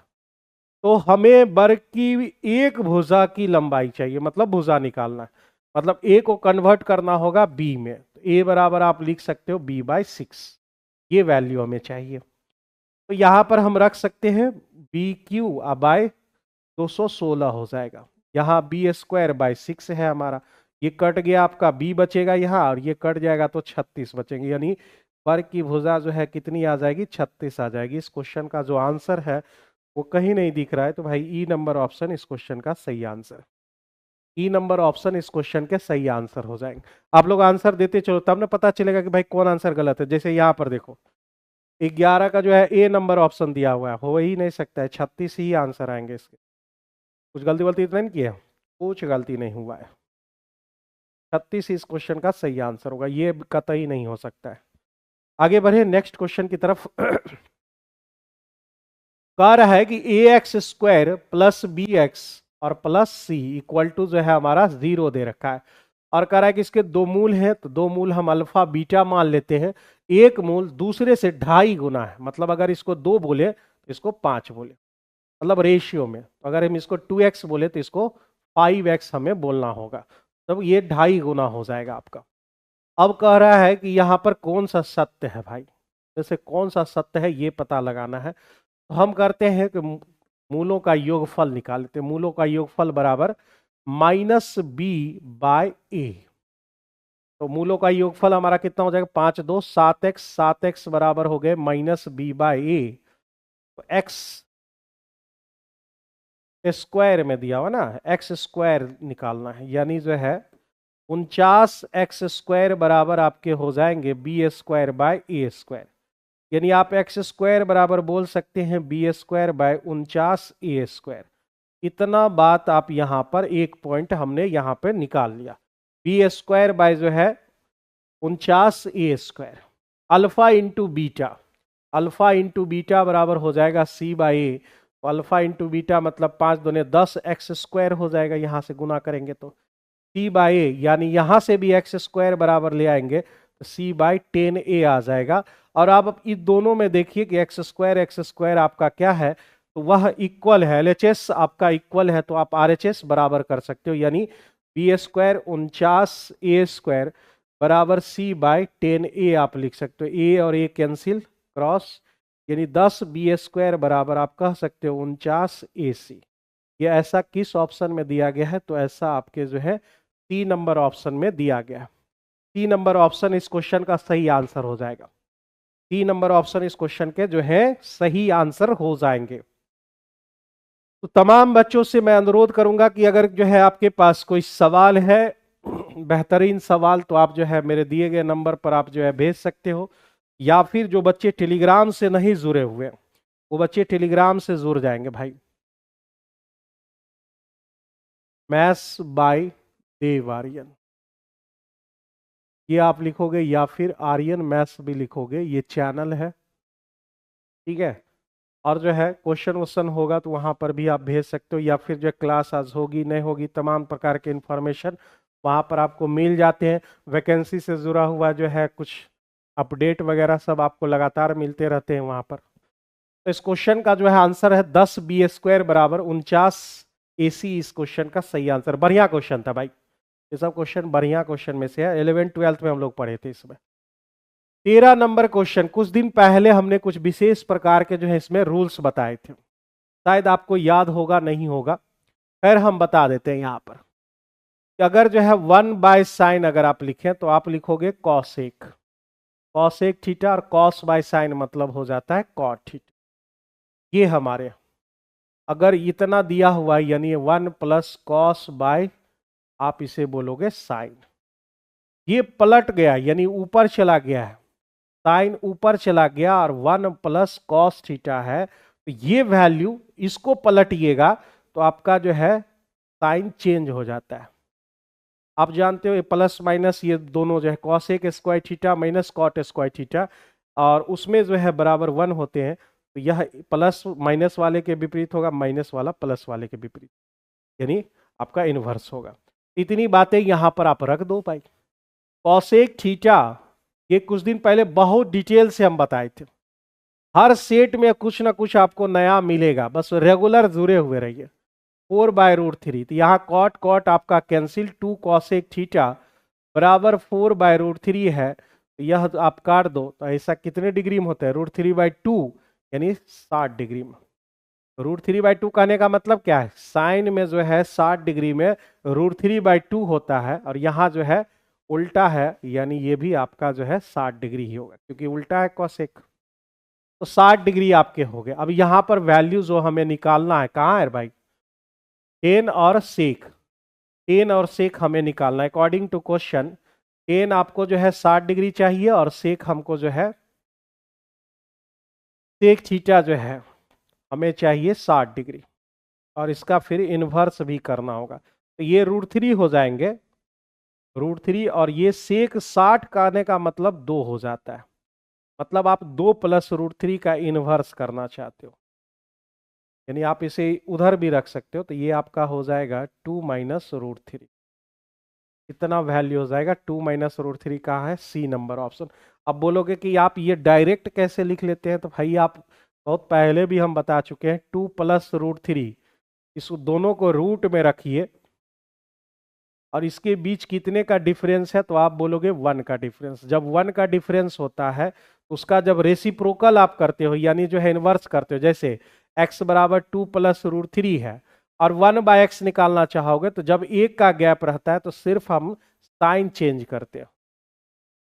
तो हमें वर्ग की एक भुजा की लंबाई चाहिए, मतलब भुजा निकालना है, मतलब a को कन्वर्ट करना होगा b में, तो a बराबर आप लिख सकते हो b/6, ये वैल्यू हमें चाहिए। तो यहां पर हम रख सकते हैं BQ/216 हो जाएगा। यहाँ b²/6 है हमारा, ये कट गया, आपका b बचेगा यहाँ, और ये कट जाएगा तो 36 बचेंगे, यानी वर्ग की भुजा जो है कितनी आ जाएगी, 36 आ जाएगी। इस क्वेश्चन का जो आंसर है वो कहीं नहीं दिख रहा है, तो भाई ई नंबर ऑप्शन इस क्वेश्चन का सही आंसर, ई नंबर ऑप्शन इस क्वेश्चन के सही आंसर हो जाएंगे। आप लोग आंसर देते चलो, तब ना पता चलेगा कि भाई कौन आंसर गलत है। जैसे यहाँ पर देखो 11 का जो है ए नंबर ऑप्शन दिया हुआ है, हो ही नहीं सकता है, 36 ही आंसर आएंगे इसके। कुछ गलती वलती तो नहीं किया, कुछ गलती नहीं हुआ है, 36 इस क्वेश्चन का सही आंसर होगा, ये कतई नहीं हो सकता है। आगे बढ़े नेक्स्ट क्वेश्चन की तरफ। कह रहा है कि ax² + bx और +c इक्वल टू जो है हमारा 0 दे रखा है, और कह रहा है कि इसके 2 मूल हैं, तो 2 मूल हम अल्फा बीटा मान लेते हैं, एक मूल दूसरे से 2.5 गुना है, मतलब अगर इसको 2 बोले तो इसको 5 बोले, मतलब रेशियो में। अगर हम इसको 2x बोले तो इसको 5x हमें बोलना होगा, तब ये 2.5 गुना हो जाएगा आपका। अब कह रहा है कि यहाँ पर कौन सा सत्य है भाई, जैसे कौन सा सत्य है ये पता लगाना है। तो हम करते हैं कि मूलों का योगफल निकाल लेते हैं। मूलों का योगफल बराबर -b/a, तो मूलों का योगफल हमारा कितना हो जाएगा, 5 2 7x, 7x बराबर हो गए -b/a, तो x स्क्वायर में दिया हुआ ना, x² निकालना है, यानी जो है 49x² बराबर आपके हो जाएंगे b²/a², यानी आप x² बराबर बोल सकते हैं b²/49a²। इतना बात आप यहां पर एक पॉइंट हमने यहां पर निकाल लिया, b² जो है 49a², alpha into beta, alpha into beta बराबर हो जाएगा c/a, तो अल्फा इंटू बीटा मतलब 5 दूने 10x² हो जाएगा, यहां से गुना करेंगे तो c/a, यानी यहां से भी x² बराबर ले आएंगे तो c/10a आ जाएगा। और आप इन दोनों में देखिए कि x² आपका क्या है, तो वह इक्वल है, LHS आपका इक्वल है, तो आप RHS बराबर कर सकते हो, यानी b² 49a² बराबर c/10a आप लिख सकते हो, a और a कैंसिल क्रॉस, यानी 10b² बराबर आप कह सकते हो 49ac। ये ऐसा किस ऑप्शन में दिया गया है, तो ऐसा आपके जो है 3 नंबर ऑप्शन में दिया गया है। 3 नंबर ऑप्शन इस क्वेश्चन का सही आंसर हो जाएगा, 3 नंबर ऑप्शन इस क्वेश्चन के जो है सही आंसर हो जाएंगे। तो तमाम बच्चों से मैं अनुरोध करूंगा कि अगर जो है आपके पास कोई सवाल है, बेहतरीन सवाल, तो आप जो है मेरे दिए गए नंबर पर आप जो है भेज सकते हो, या फिर जो बच्चे टेलीग्राम से नहीं जुड़े हुए वो बच्चे टेलीग्राम से जुड़ जाएंगे भाई। मैथ्स बाय देव आर्यन ये आप लिखोगे, या फिर आर्यन मैथ्स भी लिखोगे, ये चैनल है, ठीक है। और जो है क्वेश्चन वोश्चन होगा तो वहां पर भी आप भेज सकते हो, या फिर जो क्लास आज होगी नहीं होगी, तमाम प्रकार के इंफॉर्मेशन वहां पर आपको मिल जाते हैं। वैकेंसी से जुड़ा हुआ जो है कुछ अपडेट वगैरह सब आपको लगातार मिलते रहते हैं वहां पर। तो इस क्वेश्चन का जो है आंसर है 10b² बराबर 49 AC। इस क्वेश्चन का सही आंसर। बढ़िया क्वेश्चन था भाई, ये सब क्वेश्चन बढ़िया क्वेश्चन में से है। 11th-12th में हम लोग पढ़े थे इसमें। 13 नंबर क्वेश्चन, कुछ दिन पहले हमने कुछ विशेष प्रकार के जो है इसमें रूल्स बताए थे, शायद आपको याद होगा नहीं होगा, खैर हम बता देते हैं यहाँ पर कि अगर जो है 1/sin अगर आप लिखें तो आप लिखोगे कॉसेक, कॉसेक थीटा, और कॉस बाय साइन मतलब हो जाता है कॉट थीटा। ये हमारे अगर इतना दिया हुआ है यानी 1 + कॉस बाय आप इसे बोलोगे साइन, ये पलट गया यानी ऊपर चला गया है, साइन ऊपर चला गया और 1 + कॉस थीटा है, तो ये वैल्यू इसको पलटिएगा तो आपका जो है साइन चेंज हो जाता है। आप जानते हो ये प्लस माइनस ये दोनों जो है cosec square theta minus cot square theta, और उसमें जो है बराबर 1 होते हैं, तो यह प्लस माइनस वाले के विपरीत होगा, माइनस वाला प्लस वाले के विपरीत, यानी आपका इनवर्स होगा। इतनी बातें यहां पर आप रख दो भाई। कॉसेक थीटा ये कुछ दिन पहले बहुत डिटेल से हम बताए थे, हर सेट में कुछ ना कुछ आपको नया मिलेगा, बस रेगुलर जुड़े हुए रहिए। 4/√3, तो यहाँ कॉट कॉट आपका कैंसिल, 2 कॉसेक थीटा बराबर 4/√3 है, तो यह आप काट दो तो ऐसा कितने डिग्री में होता है, √3/2 यानी 60 डिग्री में। √3/2 कहने का मतलब क्या है, साइन में जो है 60 डिग्री में √3/2 होता है, और यहाँ जो है उल्टा है, यानी ये भी आपका जो है 60 डिग्री ही होगा क्योंकि उल्टा है कॉसेक, तो 60 डिग्री आपके हो गए। अब यहाँ पर वैल्यू जो हमें निकालना है कहाँ है भाई, टेन और सेक, टेन और सेक हमें निकालना है अकॉर्डिंग टू क्वेश्चन। टेन आपको जो है 60 डिग्री चाहिए और सेक हमको जो है सेक थीटा जो है हमें चाहिए 60 डिग्री, और इसका फिर इन्वर्स भी करना होगा, तो ये √3 हो जाएंगे, √3, और ये सेक 60 करने का मतलब 2 हो जाता है, मतलब आप 2 + √3 का इन्वर्स करना चाहते हो, यानी आप इसे उधर भी रख सकते हो, तो ये आपका हो जाएगा 2 - √3। कितना वैल्यू हो जाएगा, 2 - √3 कहाँ है, सी नंबर ऑप्शन। अब बोलोगे कि आप ये डायरेक्ट कैसे लिख लेते हैं, तो भाई आप बहुत पहले भी हम बता चुके हैं, 2 + √3, इस दोनों को रूट में रखिए और इसके बीच कितने का डिफरेंस है, तो आप बोलोगे 1 का डिफरेंस। जब 1 का डिफरेंस होता है उसका जब रेसिप्रोकल आप करते हो यानी जो है इनवर्स करते हो, जैसे x बराबर 2 + √3 है और 1/x निकालना चाहोगे, तो जब एक का गैप रहता है तो सिर्फ हम साइन चेंज करते हो,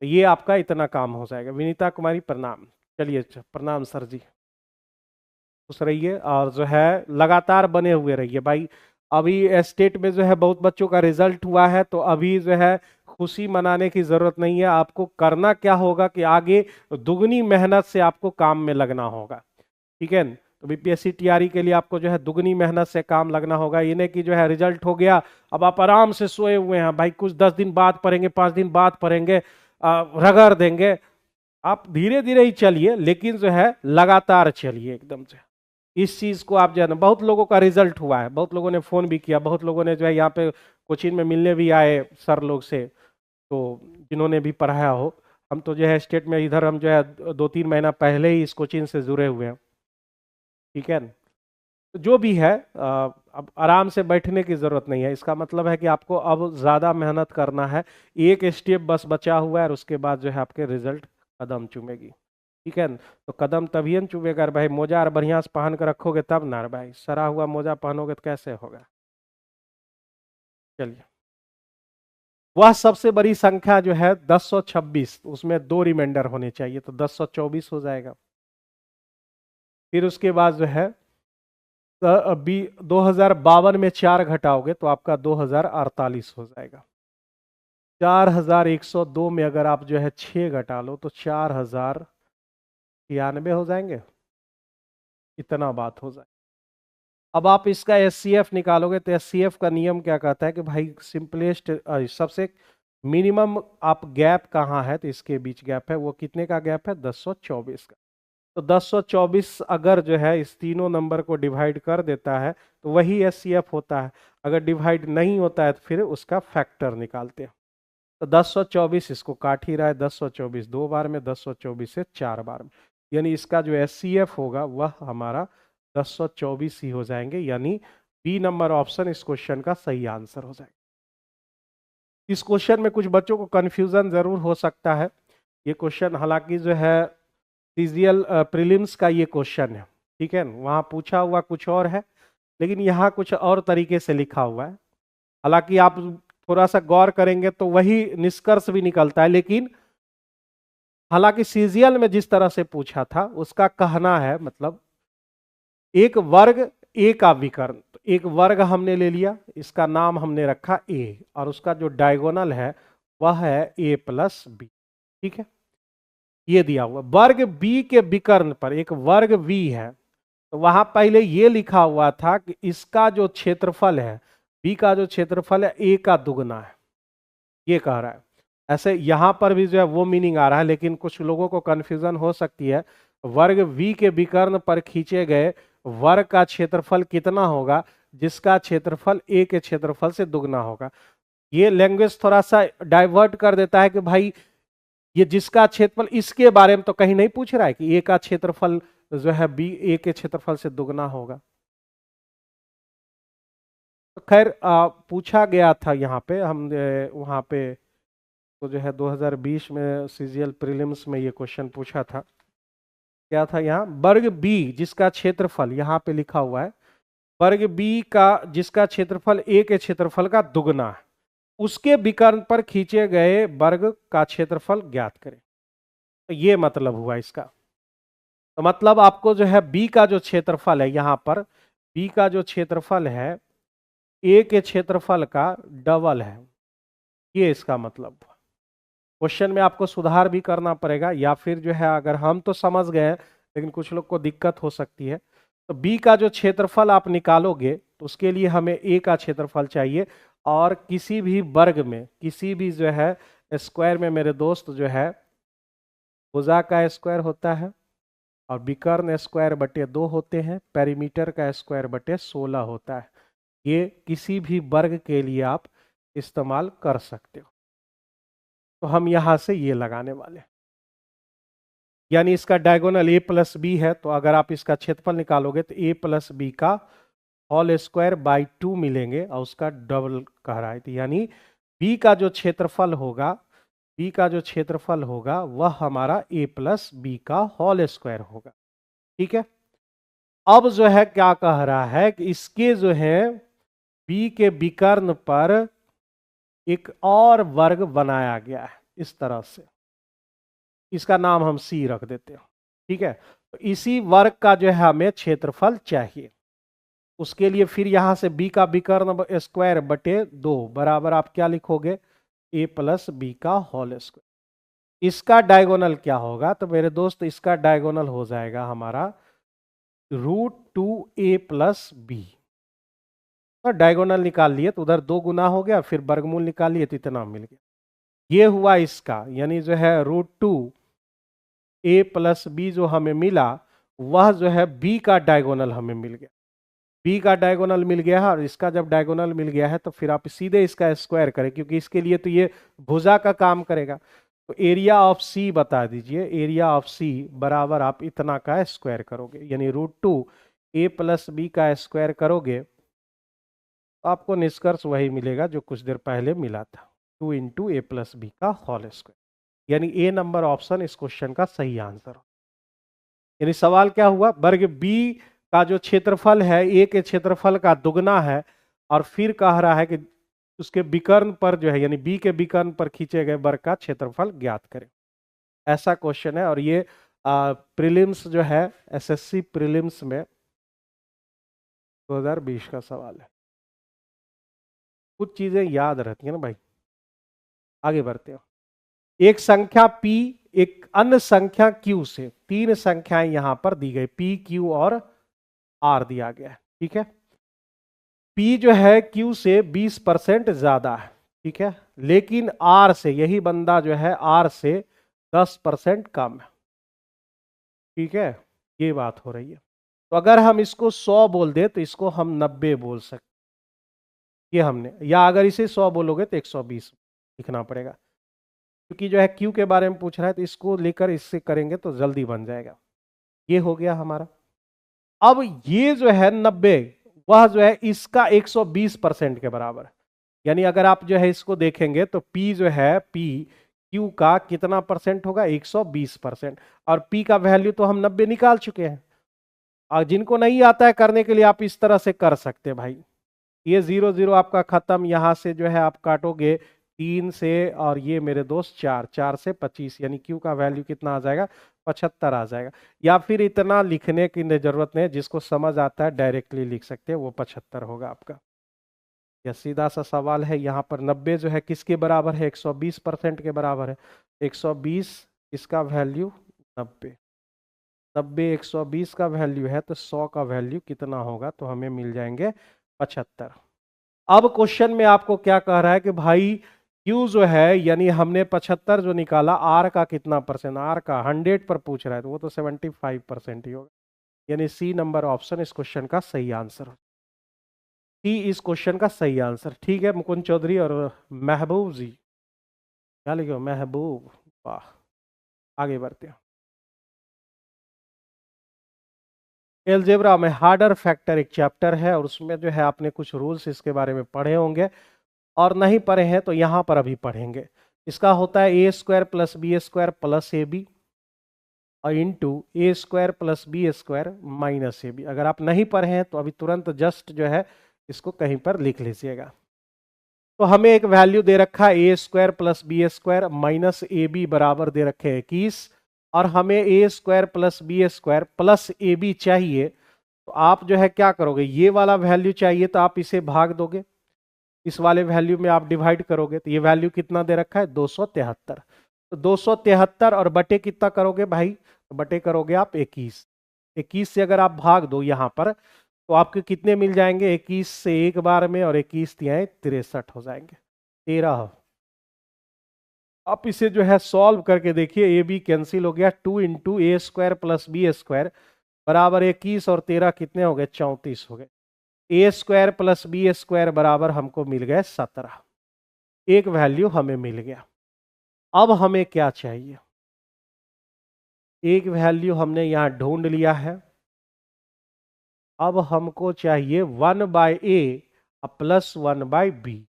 तो ये आपका इतना काम हो जाएगा। विनीता कुमारी प्रणाम, चलिए प्रणाम सर जी, खुश रहिए और जो है लगातार बने हुए रहिए भाई। अभी स्टेट में जो है बहुत बच्चों का रिजल्ट हुआ है, तो अभी जो है खुशी मनाने की जरूरत नहीं है, आपको करना क्या होगा कि आगे दुगनी मेहनत से आपको काम में लगना होगा, ठीक है। तो बीपीएससी टीआरई के लिए आपको जो है दुगनी मेहनत से काम लगना होगा, ये नहीं कि जो है रिजल्ट हो गया अब आप आराम से सोए हुए हैं भाई, कुछ 10 दिन बाद पढ़ेंगे, 5 दिन बाद पढ़ेंगे, रगड़ देंगे। आप धीरे धीरे ही चलिए, लेकिन जो है लगातार चलिए एकदम से। इस चीज को आप जो है ना, बहुत लोगों का रिजल्ट हुआ है, बहुत लोगों ने फोन भी किया, बहुत लोगों ने जो है यहाँ पे कोचिंग में मिलने भी आए सर लोग से, तो जिन्होंने भी पढ़ाया हो। हम तो जो है स्टेट में इधर हम जो है 2-3 महीना पहले ही इस कोचिंग से जुड़े हुए हैं, ठीक है। तो जो भी है अब आराम से बैठने की जरूरत नहीं है, इसका मतलब है कि आपको अब ज्यादा मेहनत करना है, एक स्टेप बस बचा हुआ है और उसके बाद जो है आपके रिजल्ट कदम चूमेगी, ठीक है। तो कदम तभी न चूमेगा रे भाई, मोजा और बढ़िया से पहन कर रखोगे तब ना रे भाई, सरा हुआ मोजा पहनोगे तो कैसे होगा। चलिए, वह सबसे बड़ी संख्या जो है 1026, उसमें 2 रिमाइंडर होने चाहिए, तो 1024 हो जाएगा। फिर उसके बाद जो है अभी 2052 में 4 घटाओगे तो आपका 2048 हो जाएगा। 4102 में अगर आप जो है 6 घटा लो तो 4096 हो जाएंगे, इतना बात हो जाए। अब आप इसका एचसीएफ निकालोगे तो एचसीएफ का नियम क्या कहता है कि भाई सिंपलेस्ट सबसे मिनिमम आप गैप कहाँ है, तो इसके बीच गैप है, वो कितने का गैप है, 1024 का। तो 1024 अगर जो है इस तीनों नंबर को डिवाइड कर देता है तो वही एचसीएफ होता है, अगर डिवाइड नहीं होता है तो फिर उसका फैक्टर निकालते हैं। तो 1024 इसको काट ही रहा है, 1024 2 बार में, 1024 से 4 बार में, यानी इसका जो एचसीएफ होगा वह हमारा 1024 ही हो जाएंगे, यानी बी नंबर ऑप्शन इस क्वेश्चन का सही आंसर हो जाएगा। इस क्वेश्चन में कुछ बच्चों को कंफ्यूजन जरूर हो सकता है। ये क्वेश्चन हालांकि जो है सीजीएल प्रीलिम्स का ये क्वेश्चन है, ठीक है, वहां पूछा हुआ कुछ और है, लेकिन यहाँ कुछ और तरीके से लिखा हुआ है। हालांकि आप थोड़ा सा गौर करेंगे तो वही निष्कर्ष भी निकलता है, लेकिन हालांकि सीजीएल में जिस तरह से पूछा था उसका कहना है, मतलब एक वर्ग ए का विकर्ण, तो एक वर्ग हमने ले लिया, इसका नाम हमने रखा ए, और उसका जो डायगोनल है वह है ए प्लस बी, ठीक है। ये दिया हुआ वर्ग बी के विकर्ण पर एक वर्ग बी है, तो वहां पहले ये लिखा हुआ था कि इसका जो क्षेत्रफल है, बी का जो क्षेत्रफल है ए का दुगना है, ये कह रहा है। ऐसे यहां पर भी जो है वो मीनिंग आ रहा है, लेकिन कुछ लोगों को कंफ्यूजन हो सकती है। वर्ग v के विकर्ण पर खींचे गए वर्ग का क्षेत्रफल कितना होगा, जिसका क्षेत्रफल a के क्षेत्रफल से दुगना होगा। ये लैंग्वेज थोड़ा सा डाइवर्ट कर देता है कि भाई ये जिसका क्षेत्रफल, इसके बारे में तो कहीं नहीं पूछ रहा है कि a का क्षेत्रफल जो है b a के क्षेत्रफल से दुगना होगा। तो खैर पूछा गया था यहाँ पे, हम वहाँ पे तो जो है 2020 में सीजीएल प्रीलिम्स में ये क्वेश्चन पूछा था। क्या था यहाँ, वर्ग बी जिसका क्षेत्रफल यहाँ पे लिखा हुआ है, वर्ग बी का जिसका क्षेत्रफल ए के क्षेत्रफल का दुगना है, उसके विकर्ण पर खींचे गए वर्ग का क्षेत्रफल ज्ञात करें। तो ये मतलब हुआ इसका। तो मतलब आपको जो है बी का जो क्षेत्रफल है, यहाँ पर बी का जो क्षेत्रफल है ए के क्षेत्रफल का डबल है, ये इसका मतलब हुआ। क्वेश्चन में आपको सुधार भी करना पड़ेगा, या फिर जो है अगर हम तो समझ गए लेकिन कुछ लोग को दिक्कत हो सकती है। तो बी का जो क्षेत्रफल आप निकालोगे तो उसके लिए हमें ए का क्षेत्रफल चाहिए, और किसी भी वर्ग में, किसी भी जो है स्क्वायर में मेरे दोस्त जो है भुजा का स्क्वायर होता है, और विकर्ण स्क्वायर बटे 2 होते हैं, पेरीमीटर का स्क्वायर बटे 16 होता है। ये किसी भी वर्ग के लिए आप इस्तेमाल कर सकते हो। तो हम यहां से ये लगाने वाले हैं, यानी इसका डायगोनल a प्लस बी है, तो अगर आप इसका क्षेत्रफल निकालोगे तो a प्लस बी का होल स्क्वायर बाई 2 मिलेंगे, और उसका डबल कह रहा है, तो यानी b का जो क्षेत्रफल होगा, b का जो क्षेत्रफल होगा वह हमारा a प्लस बी का होल स्क्वायर होगा, ठीक है। अब जो है क्या कह रहा है कि इसके जो है b के विकर्ण पर एक और वर्ग बनाया गया है इस तरह से, इसका नाम हम सी रख देते हैं, ठीक है। तो इसी वर्ग का जो है हमें क्षेत्रफल चाहिए। उसके लिए फिर यहां से b का विकर्ण स्क्वायर बटे 2 बराबर आप क्या लिखोगे, a प्लस बी का होल स्क्वायर। इसका डायगोनल क्या होगा, तो मेरे दोस्त इसका डायगोनल हो जाएगा हमारा √2a प्लस बी। तो डायगोनल निकाल लिए तो उधर 2 गुना हो गया, फिर वर्गमूल निकाल लिए तो इतना मिल गया। ये हुआ इसका, यानी जो है √2a प्लस बी जो हमें मिला वह जो है b का डायगोनल हमें मिल गया। b का डायगोनल मिल गया है, और इसका जब डायगोनल मिल गया है तो फिर आप सीधे इसका स्क्वायर करें, क्योंकि इसके लिए तो ये भुजा का काम करेगा। तो एरिया ऑफ सी बता दीजिए, एरिया ऑफ सी बराबर आप इतना का स्क्वायर करोगे, यानी √2a प्लस बी का स्क्वायर करोगे तो आपको निष्कर्ष वही मिलेगा जो कुछ देर पहले मिला था, 2 इंटू ए प्लस बी का होल स्क्वायर, यानी ए नंबर ऑप्शन इस क्वेश्चन का सही आंसर। यानी सवाल क्या हुआ, वर्ग बी का जो क्षेत्रफल है ए के क्षेत्रफल का दुगना है, और फिर कह रहा है कि उसके विकर्ण पर जो है, यानी बी के विकर्ण पर खींचे गए वर्ग का क्षेत्रफल ज्ञात करें। ऐसा क्वेश्चन है, और ये प्रीलिम्स जो है एसएससी प्रीलिम्स में 2020 का सवाल है। कुछ चीजें याद रहती है ना भाई। आगे बढ़ते हैं। एक संख्या p एक अन्य संख्या q से, 3 संख्याएं यहां पर दी गई, p q और r दिया गया है, ठीक है। p जो है q से 20% ज्यादा है, ठीक है, लेकिन r से, यही बंदा जो है r से 10% कम है, ठीक है। ये बात हो रही है। तो अगर हम इसको 100 बोल दे तो इसको हम 90 बोल सकते, ये हमने, या अगर इसे 100 बोलोगे तो 120 लिखना पड़ेगा, क्योंकि जो है क्यू के बारे में पूछ रहा है, तो इसको लेकर इससे करेंगे तो जल्दी बन जाएगा। ये हो गया हमारा। अब ये जो है 90, वह जो है इसका 120% के बराबर। यानी अगर आप जो है इसको देखेंगे तो P जो है P Q का कितना परसेंट होगा, 120%। और P का वैल्यू तो हम 90 निकाल चुके हैं। और जिनको नहीं आता है करने के लिए आप इस तरह से कर सकते हैं भाई। ये 0 0 आपका खत्म, यहां से जो है आप काटोगे 3 से, और ये मेरे दोस्त 4, 4 से 25, यानी Q का वैल्यू कितना आ जाएगा, 75 आ जाएगा। या फिर इतना लिखने की जरूरत नहीं, जिसको समझ आता है डायरेक्टली लिख सकते हैं, वो 75 होगा आपका। यह सीधा सा सवाल है। यहाँ पर 90 जो है किसके बराबर है, 120% के बराबर है। 120 इसका वैल्यू 90, 90 120 का वैल्यू है, तो 100 का वैल्यू कितना होगा, तो हमें मिल जाएंगे 75। अब क्वेश्चन में आपको क्या कह रहा है कि भाई Q जो है, यानी हमने 75 जो निकाला, R का कितना परसेंट, R का 100 पर पूछ रहा है, तो वो तो 75% ही होगा। यानी सी नंबर ऑप्शन इस क्वेश्चन का सही आंसर, सी इस क्वेश्चन का सही आंसर। ठीक है मुकुंद चौधरी और महबूब जी, क्या लिखो, महबूब, वाह। आगे बढ़ते हैं। एलजेब्रा में हार्डर फैक्टर एक चैप्टर है, और उसमें जो है आपने कुछ रूल्स इसके बारे में पढ़े होंगे, और नहीं पढ़े हैं तो यहां पर अभी पढ़ेंगे। इसका होता है A square plus B square plus A B, और into A square plus B square minus A B. अगर आप नहीं पढ़े हैं तो अभी तुरंत जस्ट जो है इसको कहीं पर लिख लीजिएगा। तो हमें एक वैल्यू दे रखा है A square plus B square minus A B बराबर दे रखे हैं 21, और हमें A square plus B square plus A B चाहिए। तो आप जो है क्या करोगे, ये वाला वैल्यू चाहिए तो आप इसे भाग दोगे, इस वाले वैल्यू में आप डिवाइड करोगे, तो ये वैल्यू कितना दे रखा है, 273। तो 273 और बटे कितना करोगे भाई, तो बटे करोगे आप 21। 21 से अगर आप भाग दो यहां पर, तो आपके कितने मिल जाएंगे, 21 से एक बार में, और 21 तिहाई 63 हो जाएंगे, 13। आप इसे जो है सॉल्व करके देखिए, ए बी कैंसिल हो गया, 2 into A square plus B square बराबर 21, और 13 कितने हो गए, 34 हो गए। ए स्क्वायर प्लस बी स्क्वायर बराबर हमको मिल गए 17, एक वैल्यू हमें मिल गया। अब हमें क्या चाहिए, एक वैल्यू हमने यहां ढूंढ लिया है। अब हमको चाहिए 1/a प्लस 1/b।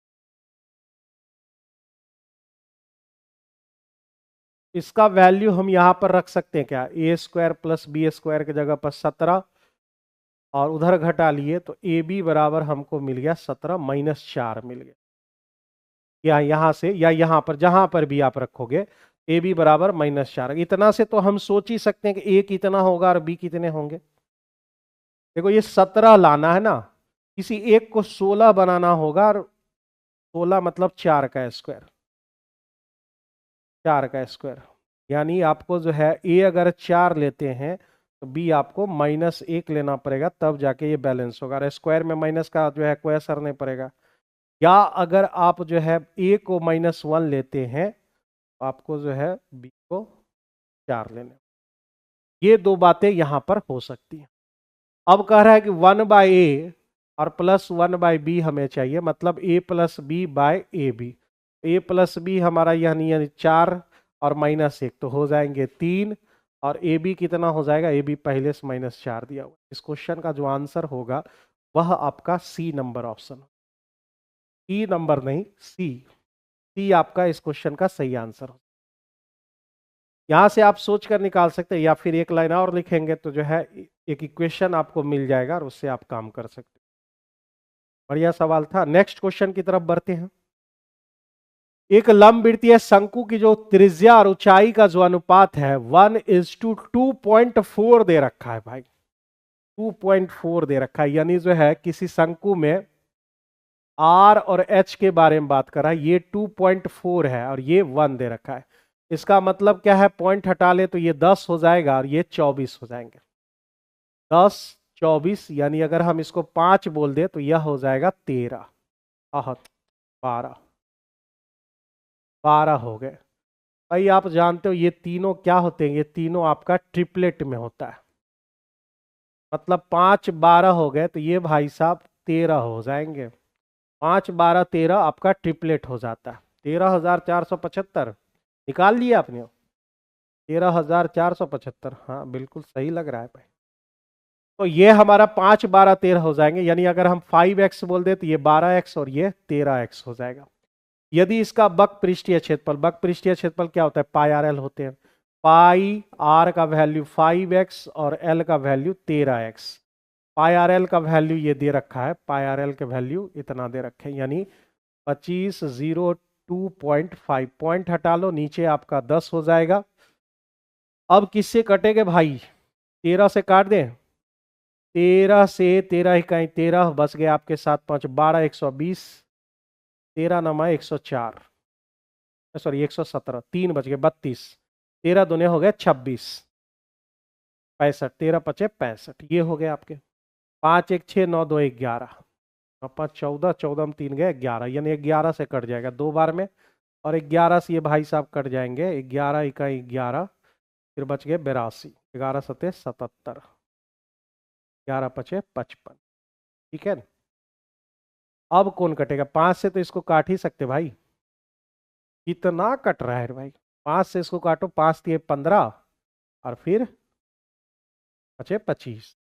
इसका वैल्यू हम यहां पर रख सकते हैं क्या, ए स्क्वायर प्लस बी स्क्वायर की जगह पर 17, और उधर घटा लिए तो ए बी बराबर हमको मिल गया 17 माइनस 4 मिल गया। या यहां से, या यहां पर, जहां पर भी आप रखोगे, ए बी बराबर -4। इतना से तो हम सोच ही सकते हैं कि ए कितना होगा और बी कितने होंगे। देखो ये 17 लाना है ना, किसी एक को 16 बनाना होगा, और 16 मतलब 4 का स्क्वायर, 4 का स्क्वायर। यानी आपको जो है ए अगर 4 लेते हैं तो बी आपको -1 लेना पड़ेगा, तब जाके ये बैलेंस होगा। और स्क्वायर में माइनस का जो है कोई असर नहीं पड़ेगा। या अगर आप जो है ए को -1 लेते हैं तो आपको जो है बी को 4 लेने, ये दो बातें यहां पर हो सकती हैं। अब कह रहा है कि 1/a और प्लस 1/b हमें चाहिए, मतलब a plus B by A B. A plus B हमारा यानी 4 और -1 तो हो जाएंगे 3, और ए बी कितना हो जाएगा, ए बी पहले से -4 दिया हुआ। इस क्वेश्चन का जो आंसर होगा वह आपका सी नंबर ऑप्शन, ई नंबर नहीं, सी, सी आपका इस क्वेश्चन का सही आंसर हो। यहां से आप सोच कर निकाल सकते हैं, या फिर एक लाइन और लिखेंगे तो जो है एक इक्वेशन आपको मिल जाएगा, और उससे आप काम कर सकते हैं। बढ़िया सवाल था। नेक्स्ट क्वेश्चन की तरफ बढ़ते हैं। एक लंबवृत्तीय शंकु की जो त्रिज्या और ऊंचाई का जो अनुपात है 1:2.4 दे रखा है भाई, 2.4 दे रखा है। यानी जो है किसी शंकु में आर और एच के बारे में बात कर रहा है, ये 2.4 है और ये 1 दे रखा है। इसका मतलब क्या है, पॉइंट हटा ले तो ये 10 हो जाएगा और ये 24 हो जाएंगे। 10 24, यानी अगर हम इसको 5 बोल दे तो यह हो जाएगा 13, 12, 12 हो गए। भाई आप जानते हो ये तीनों क्या होते हैं, ये तीनों आपका ट्रिपलेट में होता है। मतलब 5 12 हो गए तो ये भाई साहब 13 हो जाएंगे। 5 12 13 आपका ट्रिपलेट हो जाता है, 13,475 निकाल लिया आपने। 13,475, हाँ बिल्कुल सही लग रहा है भाई। तो ये हमारा 5, 12, 13 हो जाएंगे, यानी अगर हम 5x बोल दे तो ये 12x और ये 13x हो जाएगा। यदि इसका बक पृष्ठीय क्षेत्रफल, बक पृष्ठीय क्षेत्रफल क्या होता है, पाई आर एल होते हैं। पाई आर का वैल्यू 5x और एल का वैल्यू 13x। पाई आर एल का वैल्यू ये दे रखा है, पाई आर एल का वैल्यू इतना दे रखे हैं, यानी 2502.5। पॉइंट हटा लो, नीचे आपका 10 हो जाएगा। अब किससे कटेंगे भाई, 13 से काट दें। 13 से 13 इकाई 13 बच गए आपके 7, 5, 12, 120। 13 नमा 104, सॉरी 117, 3 बच गए 32। 13 दूने हो गए 26, 65, 13 पचे 65, ये हो गए आपके। 5, 1, 6, 9, 2, 11, 5, 14, 14 में 3 गए 11, यानी 11 से कट जाएगा 2 बार में। और 11 से ये भाई साहब कट जाएंगे, 11 इकाई 11, फिर बच गए 82, 11 सते 77, 11 पचे 55, ठीक है। अब कौन कटेगा, 5 से तो इसको काट ही सकते भाई, कितना कट रहा है भाई। 5 से इसको काटो, 5 दिए 15 और फिर बचे 25,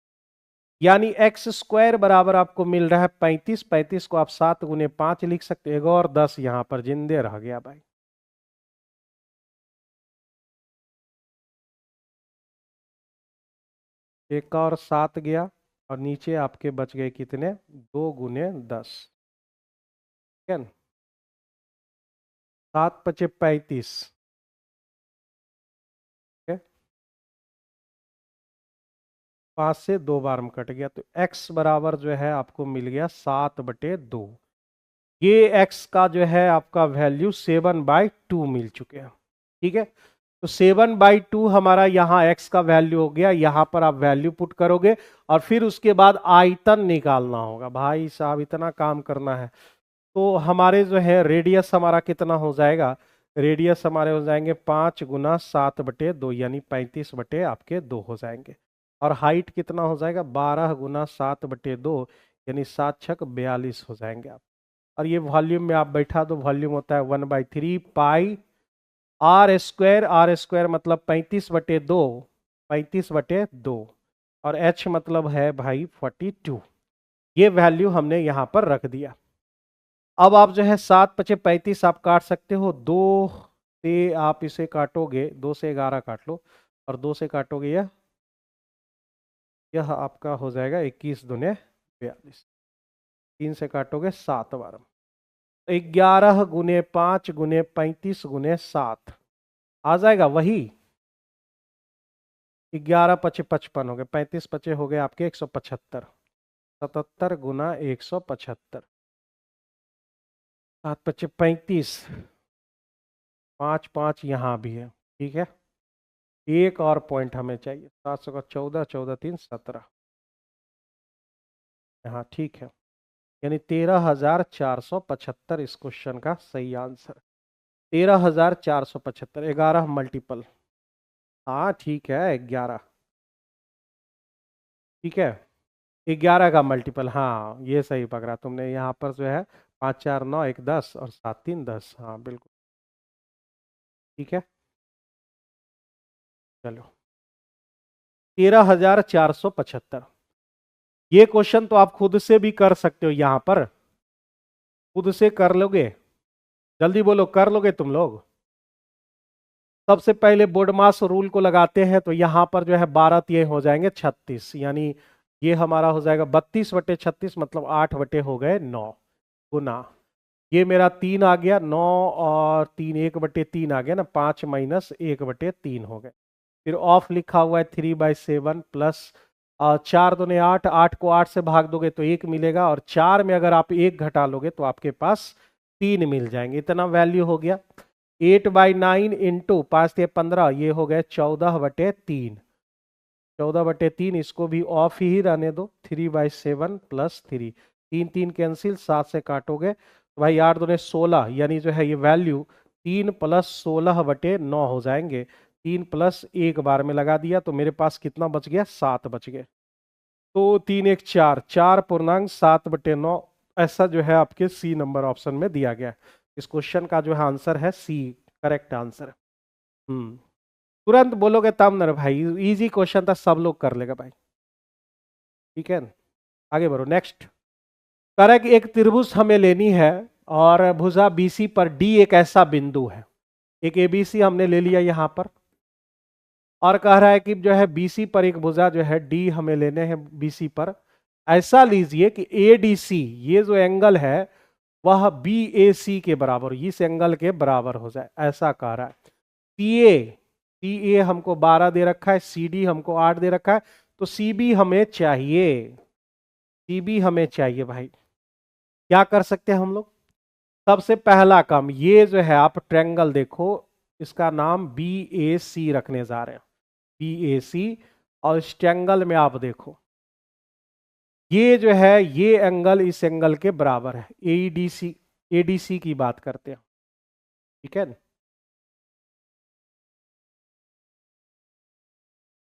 यानी एक्स स्क्वायर बराबर आपको मिल रहा है 35। 35 को आप 7 गुने 5 लिख सकते हो, और 10 यहां पर जिंदे रह गया भाई। एक और 7 गया, और नीचे आपके बच गए कितने, 2 गुने 10, ठीक है। 7 पचे 35, 5 से 2 बार में कट गया, तो x बराबर जो है आपको मिल गया 7/2। ये x का जो है आपका वैल्यू 7/2 मिल चुके हैं, ठीक है। तो 7/2 हमारा यहाँ x का वैल्यू हो गया, यहाँ पर आप वैल्यू पुट करोगे और फिर उसके बाद आयतन निकालना होगा। भाई साहब इतना काम करना है। तो हमारे जो है रेडियस हमारा कितना हो जाएगा, रेडियस हमारे हो जाएंगे 5 गुना 7/2, यानी 35 आपके 2 हो जाएंगे। और हाइट कितना हो जाएगा, 12 गुना 7/2, यानी 7 छक 42 हो जाएंगे आप। और ये वॉल्यूम में आप बैठा दो, वॉल्यूम होता है 1/3 पाई आर स्क्वायर। आर स्क्वायर मतलब 35/2, 35/2, और h मतलब है भाई 42। ये वैल्यू हमने यहां पर रख दिया। अब आप जो है 7 पचे 35 आप काट सकते हो, 2 से आप इसे काटोगे, 2 से 11 काट लो, और 2 से काटोगे यह आपका हो जाएगा 21 दूने 42। 3 से काटोगे 7 बार, 11 गुने 5 गुने 35 गुने 7 आ जाएगा वही। 11 पचे 55 हो गए, 35 पचे हो गए आपके 175, 77 गुना 175, 7 पचे 35, 5 5 यहाँ भी है, ठीक है। एक और पॉइंट हमें चाहिए, 700 का 14, 14 3 17, हाँ ठीक है, यानी 13,475 इस क्वेश्चन का सही आंसर। 13,475, 11 मल्टीपल, हाँ ठीक है 11, ठीक है 11 का मल्टीपल, हाँ ये सही पकड़ा तुमने। यहाँ पर जो है 5 4 9 1 10 और 7 3 10, हाँ बिल्कुल ठीक है। चलो 13,475, ये क्वेश्चन तो आप खुद से भी कर सकते हो, यहाँ पर खुद से कर लोगे, जल्दी बोलो कर लोगे तुम लोग। सबसे पहले बोर्ड मास रूल को लगाते हैं, तो यहाँ पर जो है 12 तिये हो जाएंगे 36, यानी ये हमारा हो जाएगा 32/36, मतलब 8 हो गए 9 गुना, ये मेरा 3 आ गया, 9 और 3 1/3 आ गया ना, 5 माइनस 1/3 हो गए। फिर ऑफ लिखा हुआ है 3/7 प्लस 4 दूने 8, 8 को 8 से भाग दोगे तो 1 मिलेगा, और 4 में अगर आप 1 घटा लोगे तो आपके पास 3 मिल जाएंगे, इतना वैल्यू हो गया। 8/9 इंटू 5 से 15, ये हो गए 14/3, 14/3, इसको भी ऑफ ही रहने दो। 3/7 प्लस 3, 3 3 कैंसिल, 7 से काटोगे तो भाई 8 दूने 16, यानी जो है ये वैल्यू 3 प्लस 16/9 हो जाएंगे। 3 प्लस 1 बार में लगा दिया, तो मेरे पास कितना बच गया, 7 बच गए। तो 3 1 4, 4.7/9, ऐसा जो है आपके सी नंबर ऑप्शन में दिया गया। इस क्वेश्चन का जो है आंसर है सी, करेक्ट आंसर। तुरंत बोलोगे तब ना भाई, इजी क्वेश्चन था, सब लोग कर लेगा भाई। ठीक है, आगे बढ़ो। नेक्स्ट कह रहा है कि एक त्रिभुज हमें लेनी है और भुजा बीसी पर डी एक ऐसा बिंदु है। एक एबीसी हमने ले लिया यहां पर, और कह रहा है कि जो है बीसी पर एक भुजा जो है डी हमें लेने हैं बीसी पर। ऐसा लीजिए कि एडीसी, ये जो एंगल है वह बी ए सी के बराबर, इस एंगल के बराबर हो जाए, ऐसा कह रहा है। सी ए हमको 12 दे रखा है, सी डी हमको 8 दे रखा है, तो सी बी हमें चाहिए, सी बी हमें चाहिए भाई। क्या कर सकते हैं हम लोग? सबसे पहला काम, ये जो है आप ट्रायंगल देखो, इसका नाम बी ए सी रखने जा रहे हैं, बी ए सी। और इस ट्रायंगल में आप देखो, ये जो है ये एंगल इस एंगल के बराबर है, एडीसी, एडीसी की बात करते हैं। ठीक है,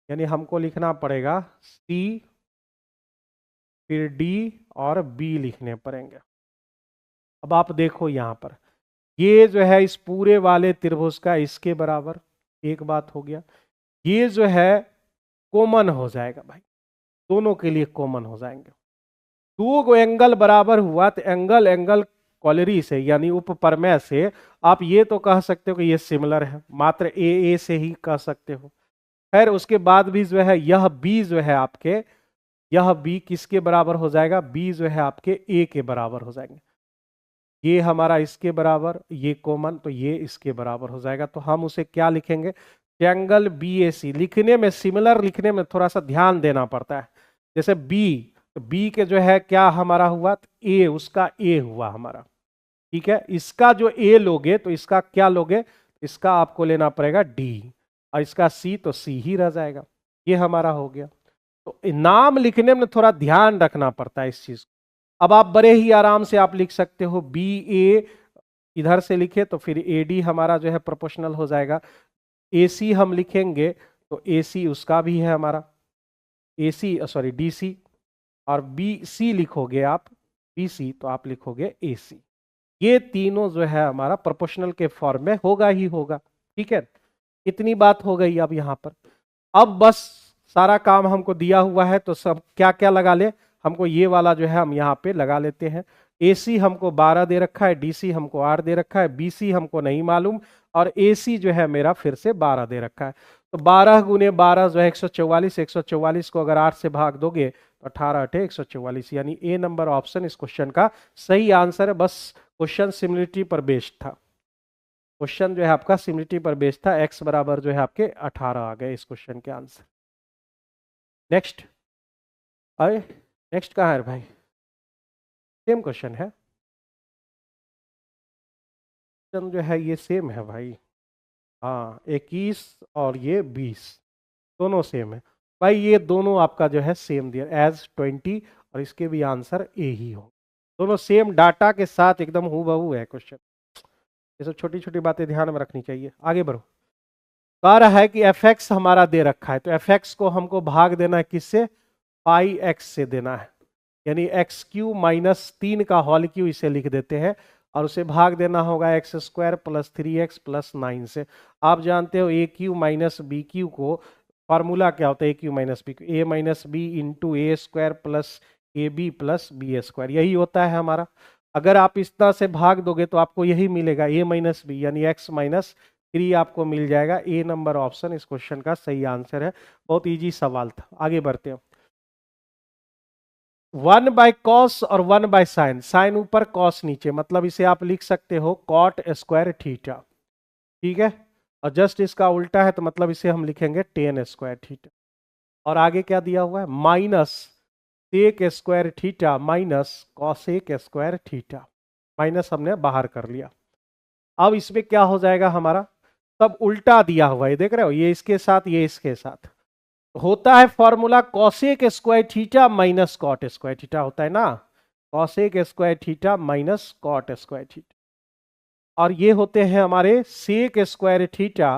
यानी हमको लिखना पड़ेगा सी, फिर डी और बी लिखने पड़ेंगे। अब आप देखो यहां पर, ये जो है इस पूरे वाले त्रिभुज का इसके बराबर, एक बात हो गया। ये जो है कॉमन हो जाएगा भाई, दोनों के लिए कॉमन हो जाएंगे। दो को एंगल बराबर हुआ तो एंगल एंगल कॉलरी से यानी उपप्रमेय से आप ये तो कह सकते हो कि ये सिमिलर है, मात्र ए से ही कह सकते हो। खैर उसके बाद भी जो है यह बी जो है आपके, यह बी किसके बराबर हो जाएगा? बी जो है आपके ए के बराबर हो जाएंगे। ये हमारा इसके बराबर, ये कॉमन, तो ये इसके बराबर हो जाएगा। तो हम उसे क्या लिखेंगे? ट्रायंगल बी ए सी। लिखने में, सिमिलर लिखने में थोड़ा सा ध्यान देना पड़ता है। जैसे बी, तो बी के जो है क्या हमारा हुआ? ए, उसका ए हुआ हमारा। ठीक है, इसका जो ए लोगे तो इसका क्या लोगे? इसका आपको लेना पड़ेगा डी, और इसका सी तो सी ही रह जाएगा। ये हमारा हो गया। तो नाम लिखने में थोड़ा ध्यान रखना पड़ता है इस चीज को। अब आप बड़े ही आराम से आप लिख सकते हो बी ए, इधर से लिखे तो फिर ए डी हमारा जो है प्रोपोर्शनल हो जाएगा। ए सी हम लिखेंगे तो ए सी उसका भी है हमारा, ए सी सॉरी डी सी। और बी सी लिखोगे आप, बी सी, तो आप लिखोगे ए सी। ये तीनों जो है हमारा प्रोपोर्शनल के फॉर्म में होगा ही होगा। ठीक है, इतनी बात हो गई। अब यहां पर अब बस सारा काम हमको दिया हुआ है, तो सब क्या क्या लगा ले, हमको ये वाला जो है हम यहाँ पे लगा लेते हैं। AC हमको 12 दे रखा है, DC हमको 8 दे रखा है, BC हमको नहीं मालूम, और AC जो है मेरा फिर से 12 दे रखा है। तो 12 गुने 12 जो है 144, 144 को अगर 8 से भाग दोगे तो 18 अठे 144, यानी ए नंबर ऑप्शन इस क्वेश्चन का सही आंसर है। बस क्वेश्चन सिमिलरिटी पर बेस्ड था, क्वेश्चन जो है आपका सिमिलरिटी पर बेस्ड था। x बराबर जो है आपके 18 आ गए इस क्वेश्चन के आंसर। नेक्स्ट आए, नेक्स्ट कहाँ है भाई? सेम क्वेश्चन है, क्वेश्चन जो है ये सेम है भाई। हाँ, 21 और ये 20 दोनों सेम है भाई। ये दोनों आपका जो है सेम दिया एज 20, और इसके भी आंसर ए ही हो। दोनों सेम डाटा के साथ एकदम हूबहू है क्वेश्चन। ये सब छोटी छोटी बातें ध्यान में रखनी चाहिए। आगे बढ़ो। कह रहा है कि एफ एक्स हमारा दे रखा है, तो एफ एक्स को हमको भाग देना है किससे? पाई एक्स से देना है, यानी एक्स क्यू माइनस 3 का होल क्यू इसे लिख देते हैं, और उसे भाग देना होगा x square plus 3x plus 9 से। आप जानते हो A cube minus B cube को फार्मूला क्या होता है? A cube minus B cube, A minus B into A square plus A B plus B square, यही होता है हमारा। अगर आप इस तरह से भाग दोगे तो आपको यही मिलेगा, ए माइनस बी यानी एक्स माइनस 3 आपको मिल जाएगा। ए नंबर ऑप्शन इस क्वेश्चन का सही आंसर है। बहुत इजी सवाल था। आगे बढ़ते हैं। 1 बाय कॉस और 1 बाय साइन, साइन ऊपर कॉस नीचे, मतलब इसे आप लिख सकते हो कॉट स्क्वायर थीटा। ठीक है, और जस्ट इसका उल्टा है तो मतलब इसे हम लिखेंगे टेन स्क्वायर थीटा। और आगे क्या दिया हुआ है? Minus sec square theta minus cosec square theta, minus हमने बाहर कर लिया। अब इसमें क्या हो जाएगा हमारा? सब उल्टा दिया हुआ है, देख रहे हो, ये इसके साथ ये इसके साथ होता है। Formula cosec square theta minus cot square theta होता है ना, cosec square theta minus cot square theta. और ये होते हैं हमारे sec square theta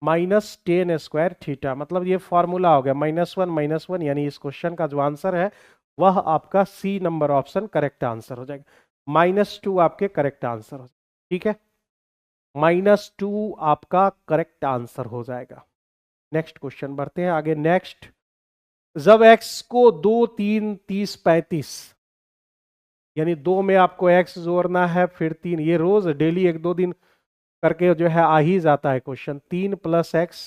minus tan square theta, मतलब ये फॉर्मूला हो गया माइनस वन, यानी इस क्वेश्चन का जो आंसर है वह आपका C number option correct answer हो जाएगा। -2 आपके करेक्ट आंसर हो जाएगा। ठीक है, -2 आपका करेक्ट आंसर हो जाएगा। नेक्स्ट क्वेश्चन बढ़ते हैं आगे। नेक्स्ट, जब x को 2, 3, 30, 35, यानी 2 में आपको x जोड़ना है, फिर 3, ये रोज डेली 1-2 दिन करके जो है आ ही जाता है क्वेश्चन। 3 + x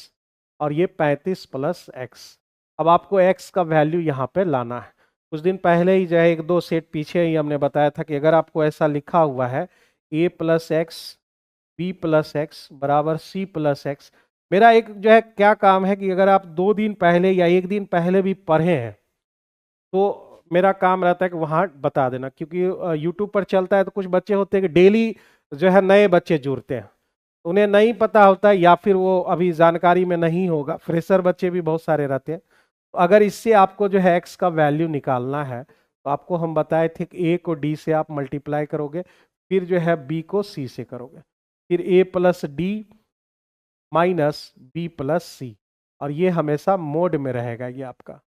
और ये 35 + x। अब आपको x का वैल्यू यहाँ पे लाना है। कुछ दिन पहले ही जो है 1-2 सेट पीछे ही हमने बताया था कि अगर आपको ऐसा लिखा हुआ है a + x b + x बराबर c + x, मेरा एक जो है क्या काम है कि अगर आप 2 दिन पहले या 1 दिन पहले भी पढ़े हैं तो मेरा काम रहता है कि वहां बता देना, क्योंकि यूट्यूब पर चलता है तो कुछ बच्चे होते हैं कि डेली जो है नए बच्चे जुड़ते हैं, उन्हें नहीं पता होता है या फिर वो अभी जानकारी में नहीं होगा, फ्रेशर बच्चे भी बहुत सारे रहते हैं। तो अगर इससे आपको जो है एक्स का वैल्यू निकालना है तो आपको हम बताए थे कि ए को डी से आप मल्टीप्लाई करोगे, फिर जो है बी को सी से करोगे, फिर ए + डी - बी + सी, और ये हमेशा मोड में रहेगा ये आपका,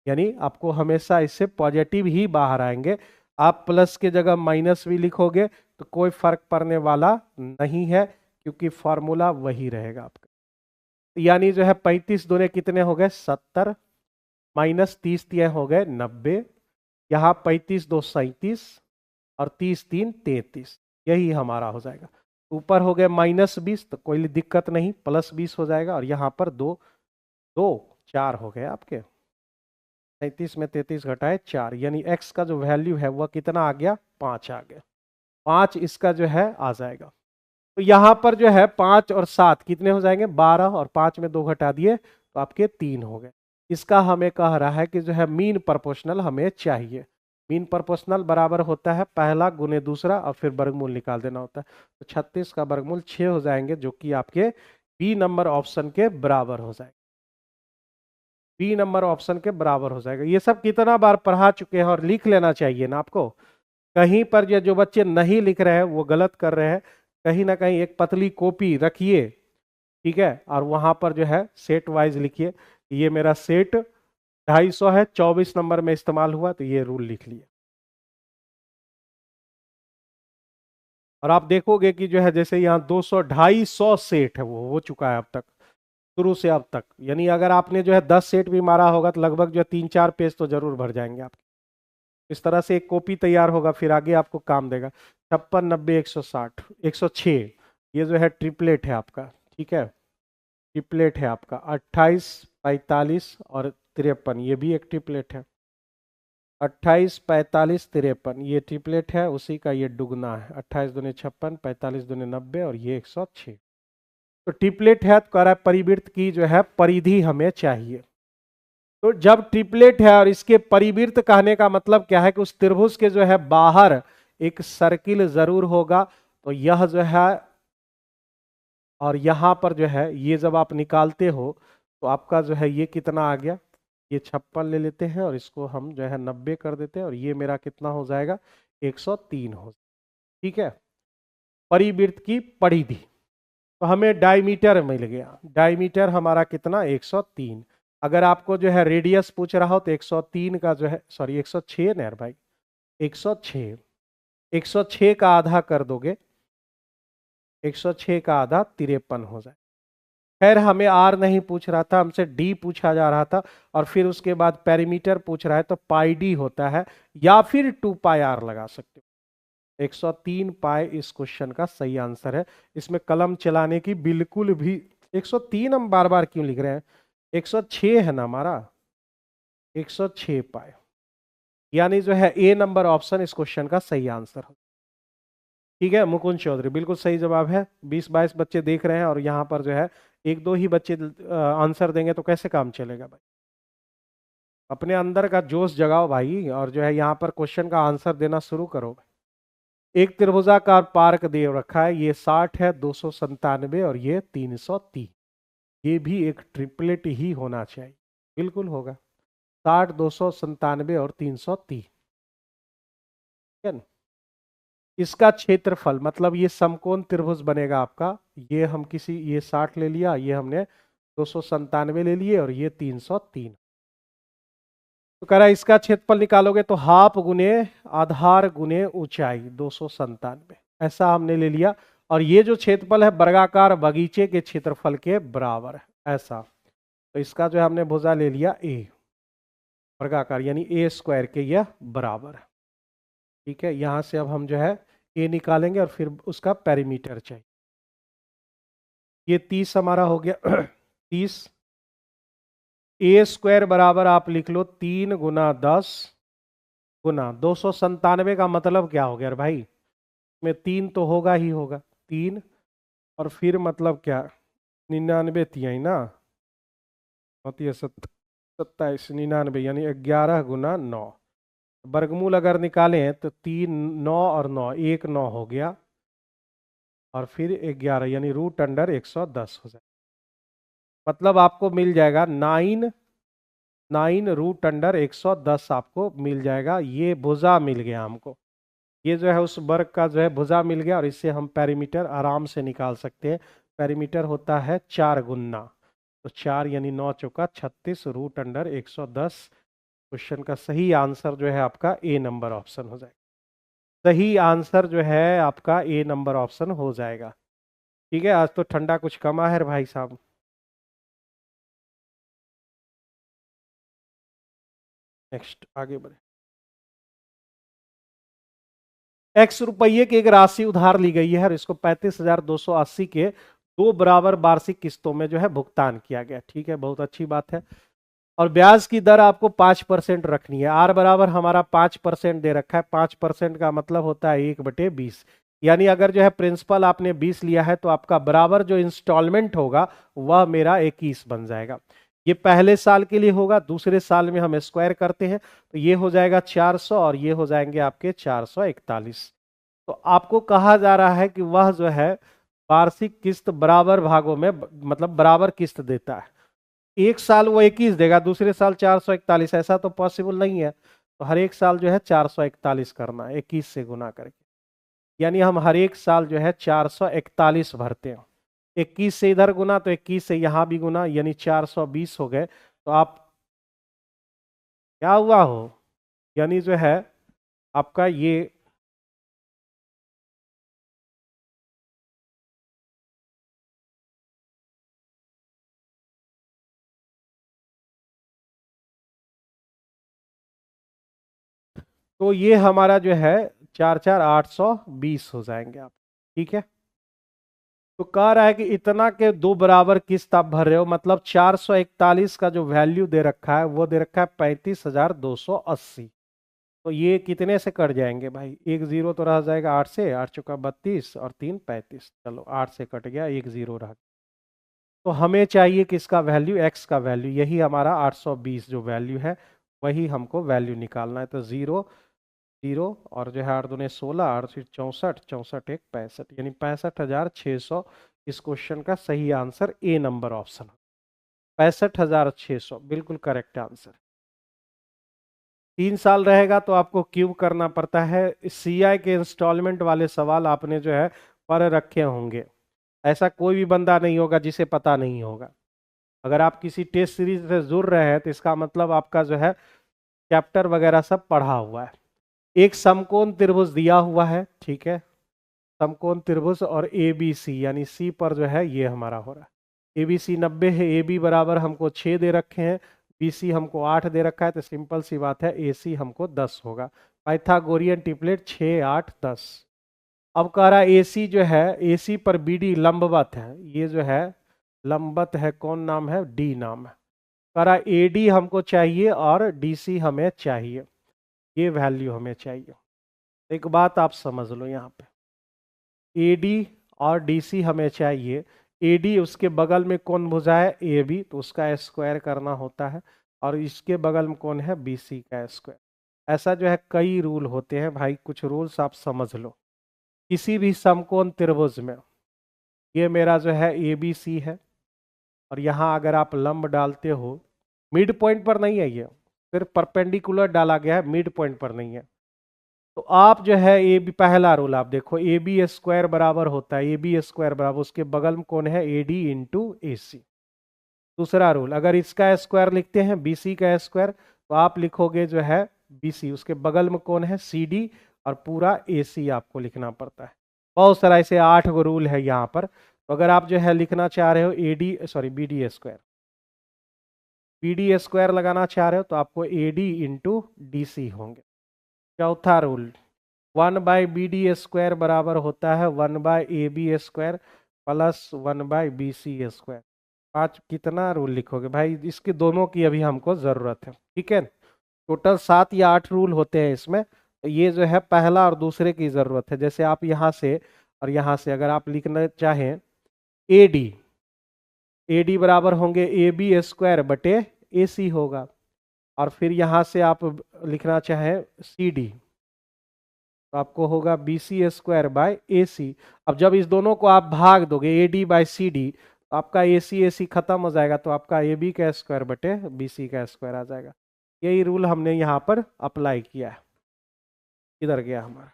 यानी आपको हमेशा इससे पॉजिटिव ही बाहर आएंगे। आप प्लस के जगह माइनस भी लिखोगे तो कोई फर्क पड़ने वाला नहीं है, क्योंकि फॉर्मूला वही रहेगा आपका। यानी जो है 35 दूने कितने हो गए 70, -30 दिए हो गए 90, यहाँ 35 2 37 और 30 3 33, यही हमारा हो जाएगा। ऊपर हो गए -20 तो कोई दिक्कत नहीं, +20 हो जाएगा, और यहाँ पर 2 2 4 हो गए आपके। 37 में 33 घटाए 4, यानी x का जो वैल्यू है वह कितना आ गया 5 आ गया। 5 इसका जो है आ जाएगा। तो यहां पर जो है 5 और 7 कितने हो जाएंगे 12, और 5 में 2 घटा दिए तो आपके 3 हो गए। इसका हमें कह रहा है कि जो है मीन प्रोपोर्शनल हमें चाहिए। मीन प्रोपोर्शनल बराबर होता है पहला गुने दूसरा और फिर वर्गमूल निकाल देना होता है। तो 36 का वर्गमूल 6 हो जाएंगे, जो कि आपके बी नंबर ऑप्शन के बराबर हो जाएगा। बी नंबर ऑप्शन के बराबर हो जाएगा। ये सब कितना बार पढ़ा चुके हैं और लिख लेना चाहिए ना आपको। कहीं पर जो बच्चे नहीं लिख रहे हैं वो गलत कर रहे हैं। कहीं ना कहीं एक पतली कॉपी रखिए, ठीक है, और वहां पर जो है सेट वाइज लिखिए। ये मेरा सेट 250 है, 24 नंबर में इस्तेमाल हुआ, तो ये रूल लिख लिए। और आप देखोगे कि जो है जैसे यहाँ 200 250 सेट है वो हो चुका है अब तक, शुरू से अब तक। यानी अगर आपने जो है 10 सेट भी मारा होगा तो लगभग जो है 3-4 पेज तो जरूर भर जाएंगे आपके। इस तरह से एक कॉपी तैयार होगा, फिर आगे आपको काम देगा। 56 90 160 106, ये जो है ट्रिपलेट है आपका, ठीक है, ट्रिपलेट है आपका। 28 45 और 53, ये भी एक ट्रिपलेट है। 28 45 53 ये ट्रिपलेट है, उसी का ये दुगना है। 28 दूने 56, 45 दूने 90 और ये 106। तो ट्रिपलेट है तो कह रहा है परिवृत्त की जो है परिधि हमें चाहिए। तो जब ट्रिपलेट है और इसके परिवृत्त कहने का मतलब क्या है कि उस त्रिभुज के जो है बाहर एक सर्किल जरूर होगा। तो यह जो है, और यहां पर जो है ये जब आप निकालते हो तो आपका जो है ये कितना आ गया, ये 56 ले लेते हैं और इसको हम जो है 90 कर देते हैं, और ये मेरा कितना हो जाएगा 103 हो, ठीक है। परिवृत्त की परिधि, तो हमें डायमीटर मिल गया। डायमीटर हमारा कितना 103। अगर आपको जो है रेडियस पूछ रहा हो तो 103 का जो है, सॉरी 106 ना यार भाई, 106, 106 का आधा कर दोगे, 106 का आधा 53 हो जाए। खैर हमें आर नहीं पूछ रहा था, हमसे डी पूछा जा रहा था, और फिर उसके बाद पेरीमीटर पूछ रहा है तो पाई डी होता है, या फिर 2 पाई आर लगा सकते हो। 103 पाई इस क्वेश्चन का सही आंसर है। इसमें कलम चलाने की बिल्कुल भी, 103 हम बार बार क्यों लिख रहे हैं, 106 है ना हमारा, 106 पाई, यानी जो है ए नंबर ऑप्शन इस क्वेश्चन का सही आंसर है। ठीक है, मुकुंद चौधरी बिल्कुल सही जवाब है। 20-22 बच्चे देख रहे हैं और यहाँ पर जो है 1-2 ही बच्चे आंसर देंगे तो कैसे काम चलेगा भाई। अपने अंदर का जोश जगाओ भाई, और जो है यहाँ पर क्वेश्चन का आंसर देना शुरू करो। एक त्रिभुजाकार पार्क दे रखा है, ये 60 है, 297 और ये 330। ये भी एक ट्रिपलेट ही होना चाहिए, बिल्कुल होगा। 60 297 और 330, ठीक है ना। इसका क्षेत्रफल मतलब ये समकोण त्रिभुज बनेगा आपका। ये हम किसी, ये 60 ले लिया, ये हमने 297 ले लिए, और ये 303। तो कह रहा है इसका क्षेत्रफल निकालोगे तो हाफ गुने आधार गुने ऊंचाई 297, ऐसा हमने ले लिया। और ये जो क्षेत्रफल है वर्गाकार बगीचे के क्षेत्रफल के बराबर है, ऐसा। तो इसका जो है हमने भुजा ले लिया ए, वर्गाकार, यानी ए स्क्वायर के यह बराबर है। ठीक है, यहां से अब हम जो है ए निकालेंगे और फिर उसका पेरीमीटर चाहिए। ये 30 हमारा हो गया 30। ए स्क्वायर बराबर आप लिख लो 3 × 10 गुना 297 का मतलब क्या हो गया भाई, में 3 तो होगा ही होगा, 3 और फिर मतलब क्या 99 तिहाई ना होती है 27 99, यानी 11 × 9। वर्गमूल अगर निकालें तो 3 9 और 9 1 9 हो गया और फिर 11 यानी √110 हो जाए। मतलब आपको मिल जाएगा 9 √110 आपको मिल जाएगा। ये भुजा मिल गया हमको, ये जो है उस वर्ग का जो है भुजा मिल गया और इससे हम पेरीमीटर आराम से निकाल सकते हैं। पेरीमीटर होता है 4 गुना, तो 4 यानी 9 चौका 36 √110। क्वेश्चन का सही आंसर जो है आपका ए नंबर ऑप्शन हो जाएगा। सही आंसर जो है आपका ए नंबर ऑप्शन हो जाएगा। ठीक है, आज तो ठंडा कुछ कमा है भाई साहब। नेक्स्ट आगे बढ़े। एक्स रुपये की एक राशि उधार ली गई है और इसको 35,280 के 2 बराबर वार्षिक किस्तों में जो है भुगतान किया गया। ठीक है, बहुत अच्छी बात है। और ब्याज की दर आपको 5% रखनी है। आर बराबर हमारा 5% दे रखा है। 5% का मतलब होता है 1/20, यानी अगर जो है प्रिंसिपल आपने 20 लिया है तो आपका बराबर जो इंस्टॉलमेंट होगा वह मेरा 21 बन जाएगा। ये पहले साल के लिए होगा, दूसरे साल में हम स्क्वायर करते हैं तो ये हो जाएगा 400 और ये हो जाएंगे आपके 441। तो आपको कहा जा रहा है कि वह जो है वार्षिक किस्त बराबर भागों में मतलब बराबर किस्त देता है। एक साल वो 21 देगा, दूसरे साल 441, ऐसा तो पॉसिबल नहीं है। तो हर एक साल जो है 441 करना है 21 से गुना करके, यानी हम हर एक साल जो है 441 भरते हैं। 21 से इधर गुना तो 21 से यहां भी गुना, यानी 420 हो गए। तो आप क्या हुआ हो, यानी जो है आपका ये तो ये हमारा जो है 4,4,820 हो जाएंगे आप। ठीक है, तो कह रहा है कि इतना के 2 बराबर किस्त आप भर रहे हो, मतलब 441 का जो वैल्यू दे रखा है वो दे रखा है 35,280। तो ये कितने से कट जाएंगे भाई, एक जीरो तो रह जाएगा 8 से, 8 चौका 32 और 3 35, चलो 8 से कट गया, एक जीरो रह गया। तो हमें चाहिए किसका वैल्यू, एक्स का वैल्यू, यही हमारा 820 जो वैल्यू है वही हमको वैल्यू निकालना है। तो 0 0 और जो है 8 दूने 16, 8 फिर 64, 64 एक 65, यानी 65,600 इस क्वेश्चन का सही आंसर ए नंबर ऑप्शन। 65,600 बिल्कुल करेक्ट आंसर। 3 साल रहेगा तो आपको क्यूब करना पड़ता है। सीआई के इंस्टॉलमेंट वाले सवाल आपने जो है पर रखे होंगे, ऐसा कोई भी बंदा नहीं होगा जिसे पता नहीं होगा। अगर आप किसी टेस्ट सीरीज से जुड़ रहे हैं तो इसका मतलब आपका जो है चैप्टर वगैरह सब पढ़ा हुआ है। एक समकोण त्रिभुज दिया हुआ है, ठीक है, समकोण त्रिभुज और ए बी सी, यानी सी पर जो है ये हमारा हो रहा है। ए बी सी 90 है, ए बी बराबर हमको 6 दे रखे हैं, बी सी हमको 8 दे रखा है, तो सिंपल सी बात है ए सी हमको 10 होगा। Pythagorean triplet 6 8 10। अब कह रहा है ए सी जो है, ए सी पर बी डी लंबवत है, ये जो है लंबवत है, कौन नाम है, डी नाम है। कह रहा ए डी हमको चाहिए और डी सी हमें चाहिए, ये वैल्यू हमें चाहिए। एक बात आप समझ लो यहाँ पे, AD और DC हमें चाहिए। AD उसके बगल में कौन भुजा है, AB, तो उसका स्क्वायर करना होता है, और इसके बगल में कौन है, BC का स्क्वायर। ऐसा जो है कई रूल होते हैं भाई, कुछ रूल्स आप समझ लो। किसी भी समकोण त्रिभुज में ये मेरा जो है ABC है, और यहाँ अगर आप लंब डालते हो, मिड पॉइंट पर नहीं है, ये सिर्फ परपेंडिकुलर डाला गया है, मिड पॉइंट पर नहीं है। तो आप जो है ए बी, पहला रूल आप देखो, ए बी स्क्वायर बराबर होता है, ए बी स्क्वायर बराबर उसके बगल में कौन है, ए डी इंटू ए सी। दूसरा रूल, अगर इसका स्क्वायर लिखते हैं बी सी का स्क्वायर, तो आप लिखोगे जो है बी सी, उसके बगल में कौन है, सी डी, और पूरा ए सी आपको लिखना पड़ता है। बहुत सारा ऐसे 8 गो रूल है यहाँ पर। तो अगर आप जो है लिखना चाह रहे हो A D sorry B D square, BD square लगाना चाह रहे हो तो आपको AD इंटू DC होंगे। चौथा रूल, 1/BD स्क्वायर बराबर होता है 1/AB square plus 1/BC square. आज कितना रूल लिखोगे भाई, इसके दोनों की अभी हमको जरूरत है, ठीक है। टोटल 7 या 8 रूल होते हैं इसमें, ये जो है पहला और दूसरे की जरूरत है। जैसे आप यहाँ से और यहाँ से अगर आप लिखना चाहें AD, AD बराबर होंगे AB स्क्वायर बटे AC होगा, और फिर यहाँ से आप लिखना चाहें CD तो आपको होगा BC स्क्वायर बाय AC। अब जब इस दोनों को आप भाग दोगे AD बाय CD तो आपका AC खत्म हो जाएगा, तो आपका AB का स्क्वायर बटे BC का स्क्वायर आ जाएगा। यही रूल हमने यहाँ पर अप्लाई किया है। इधर गया हमारा,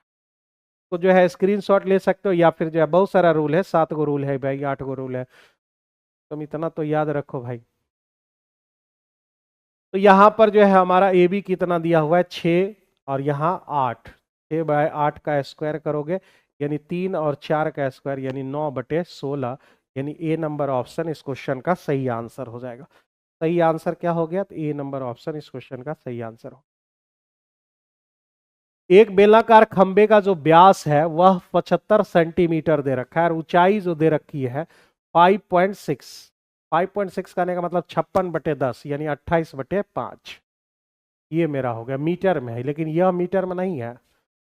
तो जो है स्क्रीनशॉट ले सकते हो, या फिर जो है बहुत सारा रूल है, 7 गो रूल है भाई, 8 गो रूल है, तुम इतना तो याद रखो भाई। तो यहाँ पर जो है हमारा AB कितना दिया हुआ है 6 और यहाँ 8, 6/8 का स्क्वायर करोगे यानी 3 और 4 का स्क्वायर यानी 9/16, यानी A नंबर ऑप्शन इस क्वेश्चन का सही आंसर हो जाएगा। सही आंसर क्या हो गया, तो A नंबर ऑप्शन इस क्वेश्चन का सही आंसर हो। एक बेलनाकार खंबे का जो व्यास है वह 75 सेंटीमीटर दे रखा है और ऊंचाई जो दे रखी है 5.6। 5.6 करने का मतलब 56/10 यानी 28/5। ये मेरा हो गया, मीटर में है, लेकिन यह मीटर में नहीं है,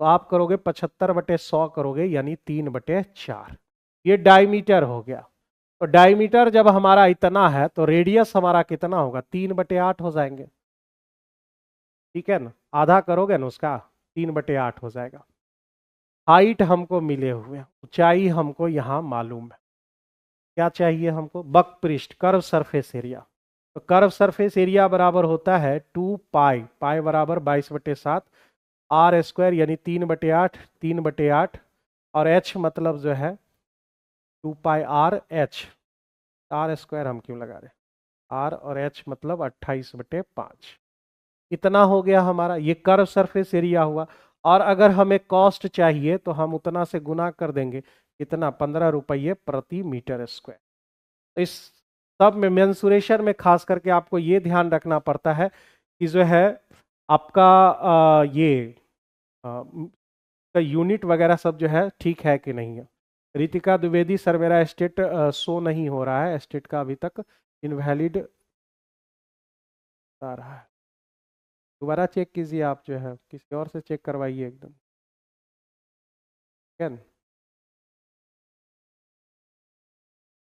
तो आप करोगे 75/100 करोगे यानी 3/4। ये डायमीटर हो गया। तो डायमीटर जब हमारा इतना है तो रेडियस हमारा कितना होगा, 3/8 हो जाएंगे, ठीक है ना। आधा करोगे ना उसका, 3/8 हो जाएगा। हाइट हमको मिले हुए, ऊंचाई हमको यहाँ मालूम है। क्या चाहिए हमको, बक पृष्ठ, कर्व सरफेस एरिया। तो कर्व सरफेस एरिया बराबर होता है 2 पाई, पाई बराबर 22/7 R स्क्वायर यानी 3/8, 3/8, और H मतलब जो है 2 पाई R स्क्वायर हम क्यों लगा रहे, R और H मतलब 28/5। इतना हो गया हमारा, ये कर्व सरफेस एरिया हुआ। और अगर हमें कॉस्ट चाहिए तो हम उतना से गुना कर देंगे, कितना, 15 रुपये प्रति मीटर स्क्वायर। तो इस सब में मेंसुरेशन में खास करके आपको ये ध्यान रखना पड़ता है कि जो है आपका ये का यूनिट वगैरह सब जो है ठीक है कि नहीं है। रितिका द्विवेदी सर, मेरा स्टेट शो नहीं हो रहा है, स्टेट का अभी तक इनवैलिड आ रहा है। दोबारा चेक कीजिए आप, जो है किसी और से चेक करवाइए एकदम, ठीक है,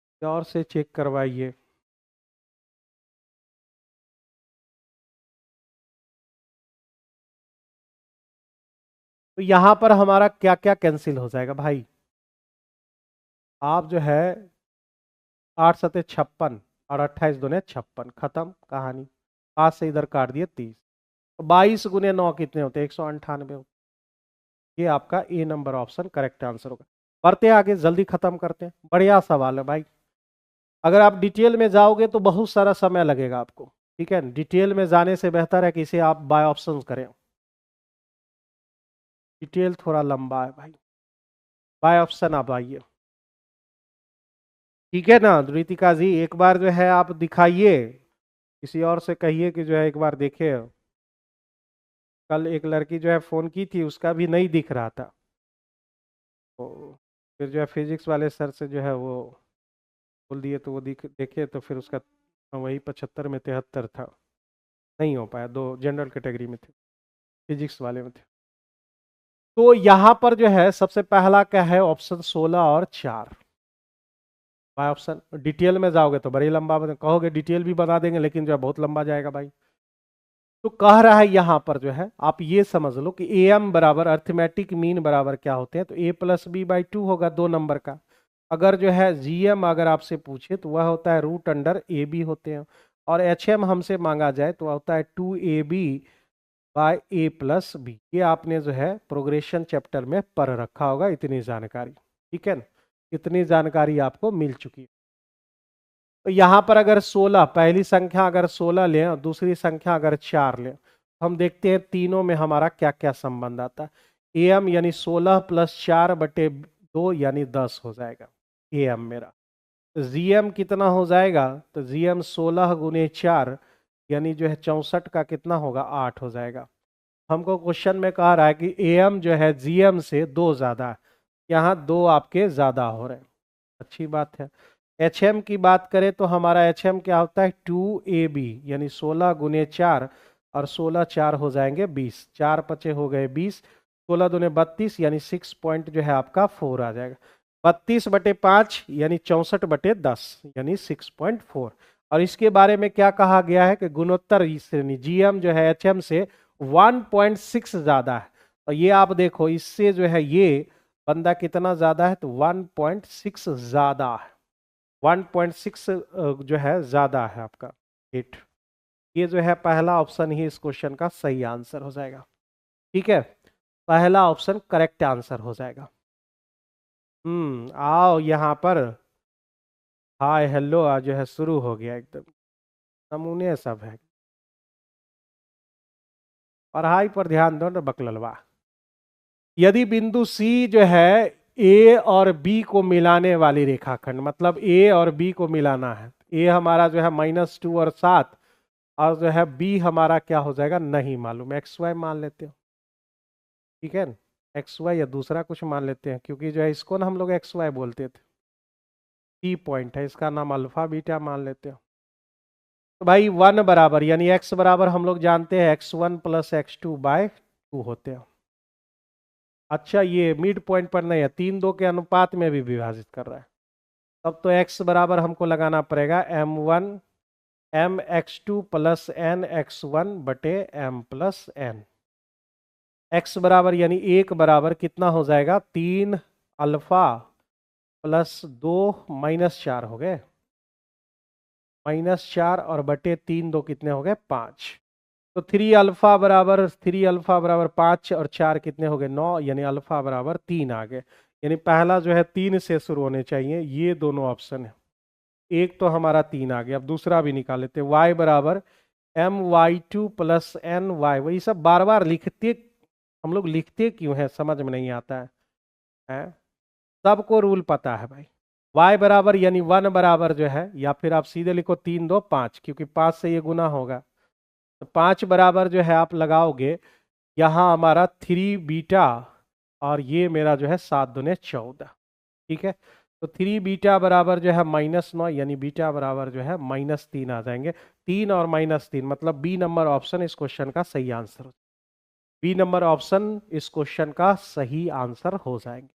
किसी और से चेक करवाइए। तो यहाँ पर हमारा क्या क्या कैंसिल हो जाएगा भाई, आप जो है 8×7 = 56 और 28×2 = 56, खत्म कहानी। 5 से इधर काट दिए 30, तो 22×9 कितने होते हैं, 198 होते। ये आपका ए नंबर ऑप्शन करेक्ट आंसर होगा। बढ़ते आगे, जल्दी खत्म करते हैं, बढ़िया सवाल है भाई। अगर आप डिटेल में जाओगे तो बहुत सारा समय लगेगा आपको, ठीक है। डिटेल में जाने से बेहतर है कि इसे आप बाय ऑप्शन करें, डिटेल थोड़ा लंबा है भाई। बाय ऑप्शन आप आइए, ठीक है ना। रितिका जी एक बार जो है आप दिखाइए, किसी और से कहिए कि जो है एक बार देखे। कल एक लड़की जो है फोन की थी, उसका भी नहीं दिख रहा था, तो फिर जो है फिजिक्स वाले सर से जो है वो बोल दिए, तो वो देखे तो फिर उसका वही 75 में 73 था, नहीं हो पाया। दो जनरल कैटेगरी में थे, फिजिक्स वाले में थे। तो यहाँ पर जो है सबसे पहला क्या है, ऑप्शन 16 और 4 बाय ऑप्शन। डिटेल में जाओगे तो बड़ी लंबा कहोगे, डिटेल भी बता देंगे लेकिन जो है बहुत लंबा जाएगा भाई। तो कह रहा है यहाँ पर जो है आप ये समझ लो कि AM बराबर अर्थमेटिक मीन बराबर क्या होते हैं, तो A+B/2 होगा 2 नंबर का। अगर जो है GM अगर आपसे पूछे तो वह होता है √AB होते हैं, और HM हमसे मांगा जाए तो होता है 2AB/A+B। ये आपने जो है प्रोग्रेशन चैप्टर में पढ़ रखा होगा, इतनी जानकारी, ठीक है ना। इतनी जानकारी आपको मिल चुकी है। तो यहाँ पर अगर 16, पहली संख्या अगर 16 लें और दूसरी संख्या अगर 4 लें, तो हम देखते हैं तीनों में हमारा क्या क्या संबंध आता है। AM यानी 16 + 4/2 यानी 10 हो जाएगा AM मेरा। तो GM कितना हो जाएगा, तो GM 16 × 4 यानी जो है 64 का कितना होगा 8 हो जाएगा। हमको क्वेश्चन में कह रहा है कि एम जो है जीएम से 2 ज्यादा है, यहाँ 2 आपके ज्यादा हो रहे हैं, अच्छी बात है। एच एम की बात करें तो हमारा एच एम क्या होता है 2AB, यानी 16 × 4 और 16 4 हो जाएंगे 20, 4 पचे हो गए 20, 16 दूने 32, यानी 6 पॉइंट जो है आपका 4 आ जाएगा। 32/5 यानी 64/10 यानी 6.4। और इसके बारे में क्या कहा गया है कि गुणोत्तर श्रेणी जीएम जो है एचएम से 1.6 ज्यादा है। और ये आप देखो इससे जो है ये बंदा कितना ज्यादा है, तो 1.6 ज्यादा है, 1.6 जो है ज्यादा है आपका 8। ये जो है पहला ऑप्शन ही इस क्वेश्चन का सही आंसर हो जाएगा। ठीक है, पहला ऑप्शन करेक्ट आंसर हो जाएगा। आओ यहाँ पर हाय हेलो आज जो है शुरू हो गया, एकदम नमूने सब है। पढ़ाई पर ध्यान दो ना बकललवा। यदि बिंदु सी जो है ए और बी को मिलाने वाली रेखाखंड, मतलब ए और बी को मिलाना है, ए हमारा जो है -2 और 7, और जो है बी हमारा क्या हो जाएगा नहीं मालूम, एक्स वाई मान लेते हो, ठीक है, एक्स वाई या दूसरा कुछ मान लेते हैं, क्योंकि जो है इसको ना हम लोग एक्स वाई बोलते थे। टी पॉइंट है, इसका नाम अल्फा बीटा मान लेते हो। तो भाई 1 बराबर यानी x बराबर हम लोग जानते हैं x1 + x2/2 होते हैं। अच्छा ये मिड पॉइंट पर नहीं है, 3 2 के अनुपात में भी विभाजित कर रहा है, तब तो x बराबर हमको लगाना पड़ेगा m1 mx2 + nx1/m+n। x बराबर यानी 1 बराबर कितना हो जाएगा 3 अल्फा + 2 -4 हो गए, -4 और बटे 3 2 कितने हो गए 5। तो 3 अल्फा बराबर 5 और 4 कितने हो गए 9, यानी अल्फा बराबर 3 आ गए। यानी पहला जो है 3 से शुरू होने चाहिए, ये दोनों ऑप्शन है। एक तो हमारा 3 आ गया, अब दूसरा भी निकाल लेते हैं। y बराबर my2 + ny, वही सब बार बार लिखते, हम लोग लिखते क्यों है समझ में नहीं आता है? सबको रूल पता है भाई। y बराबर यानी 1 बराबर जो है, या फिर आप सीधे लिखो 3 2 5, क्योंकि 5 से ये गुना होगा, तो 5 बराबर जो है आप लगाओगे यहाँ हमारा 3 बीटा, और ये मेरा जो है 7 दूने 14, ठीक है। तो 3 बीटा बराबर जो है -9, यानी बीटा बराबर जो है -3 आ जाएंगे। 3 और -3 मतलब बी नंबर ऑप्शन इस क्वेश्चन का सही आंसर, बी नंबर ऑप्शन इस क्वेश्चन का सही आंसर हो जाएंगे।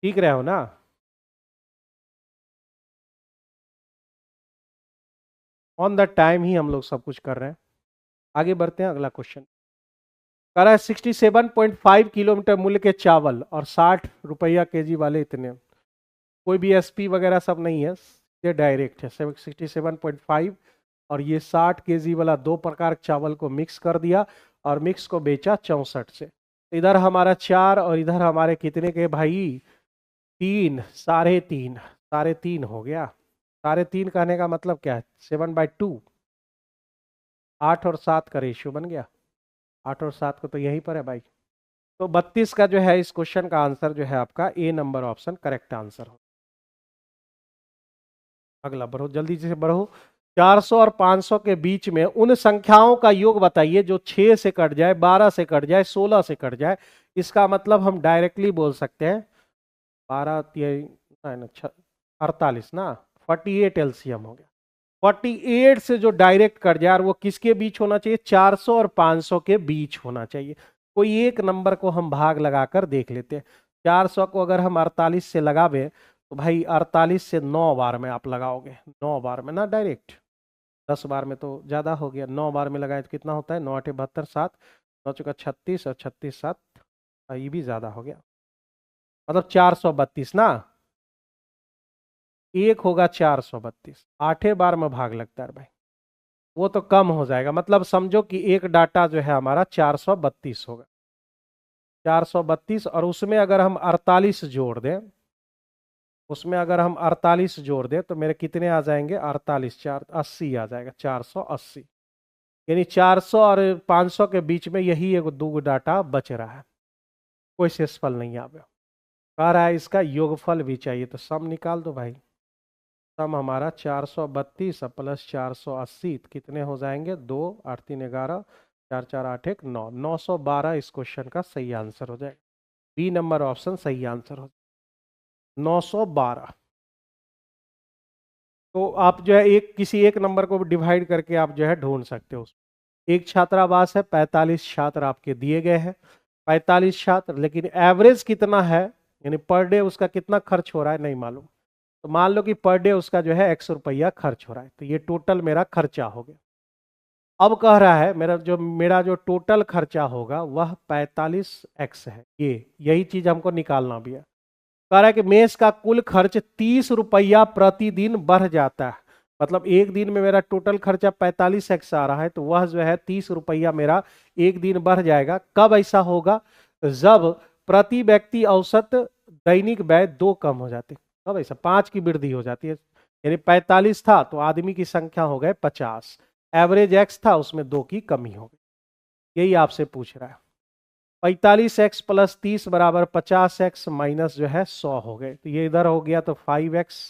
ठीक रहे हो ना? ऑन द टाइम ही हम लोग सब कुछ कर रहे हैं। आगे बढ़ते हैं, अगला क्वेश्चन कह रहा है 67.5 किलोमीटर मूल्य के चावल और 60 रुपया केजी वाले इतने, कोई भी एसपी वगैरह सब नहीं है, ये डायरेक्ट है। 67.5 और ये 60 केजी वाला 2 प्रकार के चावल को मिक्स कर दिया और मिक्स को बेचा 64 से। इधर हमारा 4 और इधर हमारे कितने के भाई 3, 3.5, 3.5 हो गया। 3.5 कहने का मतलब क्या है 7/2, 8 और 7 का रेशियो बन गया। 8 और 7 को तो यहीं पर है भाई। तो 32 का जो है इस क्वेश्चन का आंसर जो है आपका ए नंबर ऑप्शन करेक्ट आंसर हो। अगला बढ़ो, जल्दी से बढ़ो। 400 और 500 के बीच में उन संख्याओं का योग बताइए जो 6 से कट जाए, 12 से कट जाए, 16 से कट जाए। इसका मतलब हम डायरेक्टली बोल सकते हैं 12 48 ना, 48 एलसीएम हो गया। 48 से जो डायरेक्ट कट जाए, और वो किसके बीच होना चाहिए 400 और 500 के बीच होना चाहिए। कोई एक नंबर को हम भाग लगाकर देख लेते हैं। 400 को अगर हम 48 से लगावे तो भाई 48 से 9 बार में आप लगाओगे, 9 बार में ना डायरेक्ट, 10 बार में तो ज्यादा हो गया, 9 बार में लगाए तो कितना होता है 9 8 72 7, 9 चौका 36 और 36 7, ये भी ज्यादा हो गया, मतलब 432 ना, एक होगा 432, 8 बार में भाग लगता है भाई, वो तो कम हो जाएगा। मतलब समझो कि एक डाटा जो है हमारा 432 होगा, 432, और उसमें अगर हम 48 जोड़ दें, उसमें अगर हम 48 जोड़ दें तो मेरे कितने आ जाएंगे 48 4 80 आ जाएगा, 480। यानी 400 और 500 के बीच में यही एक दो डाटा बच रहा है, कोई शेषफल नहीं आ गया। कह रहा है इसका योगफल भी चाहिए, तो सम निकाल दो भाई। सम हमारा 432 प्लस 480 कितने हो जाएंगे? 2 8 3 11 4 4 8 1 9 912 इस क्वेश्चन का सही आंसर हो जाएगा। बी नंबर ऑप्शन सही आंसर हो 912। तो आप जो है एक किसी एक नंबर को डिवाइड करके आप जो है ढूंढ सकते हो। एक छात्रावास है, 45 छात्र आपके दिए गए हैं, 45 छात्र, लेकिन एवरेज कितना है यानी पर डे उसका कितना खर्च हो रहा है नहीं मालूम। तो मान लो कि पर डे उसका जो है 100 रुपया खर्च हो रहा है, तो ये टोटल मेरा खर्चा हो गया। अब कह रहा है मेरा जो टोटल खर्चा होगा वह 45x है। यही चीज हमको निकालना भी है। कह रहा है कि मेस का कुल खर्च 30 रुपया प्रतिदिन बढ़ जाता है। मतलब एक दिन में मेरा टोटल खर्चा 45x आ रहा है, तो वह जो है 30 रुपया मेरा एक दिन बढ़ जाएगा। कब ऐसा होगा? जब प्रति व्यक्ति औसत दैनिक व्यय 2 कम हो जाते। कब ऐसा? 5 की वृद्धि हो जाती है। यानी 45 था तो आदमी की संख्या हो गए 50, एवरेज एक्स था उसमें 2 की कमी हो गई। यही आपसे पूछ रहा है। 45x प्लस 30 बराबर 50x माइनस जो है 100 हो गए। तो ये इधर हो गया तो 5x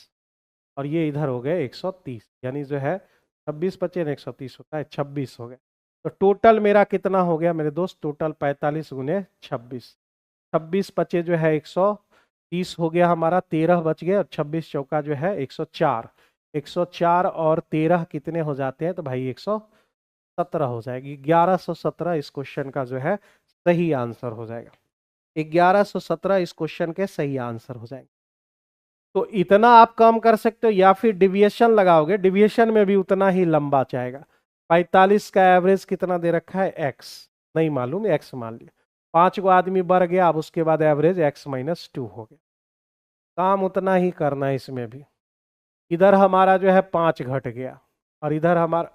और ये इधर हो गए 130, यानी जो है 26 25 130 होता है 26 हो गए। तो टोटल मेरा कितना हो गया मेरे दोस्त? टोटल 45 गुने 26, 26 25 जो है 130 हो गया हमारा, 13 बच गए और 26 चौका जो है 104, 104 और 13 कितने हो जाते हैं? तो भाई 117 हो जाएगी। 1117 इस क्वेश्चन का जो है सही आंसर हो जाएगा। 1117 इस क्वेश्चन के सही आंसर हो जाएंगे। तो इतना आप कम कर सकते हो या फिर डिविएशन लगाओगे, डिविएशन में भी उतना ही लंबा जाएगा। 45 का एवरेज कितना दे रखा है? x नहीं मालूम, x मान लिया। 5 को आदमी बढ़ गया, अब उसके बाद एवरेज x माइनस 2 हो गया। काम उतना ही करना है इसमें भी। इधर हमारा जो है 5 घट गया और इधर हमारा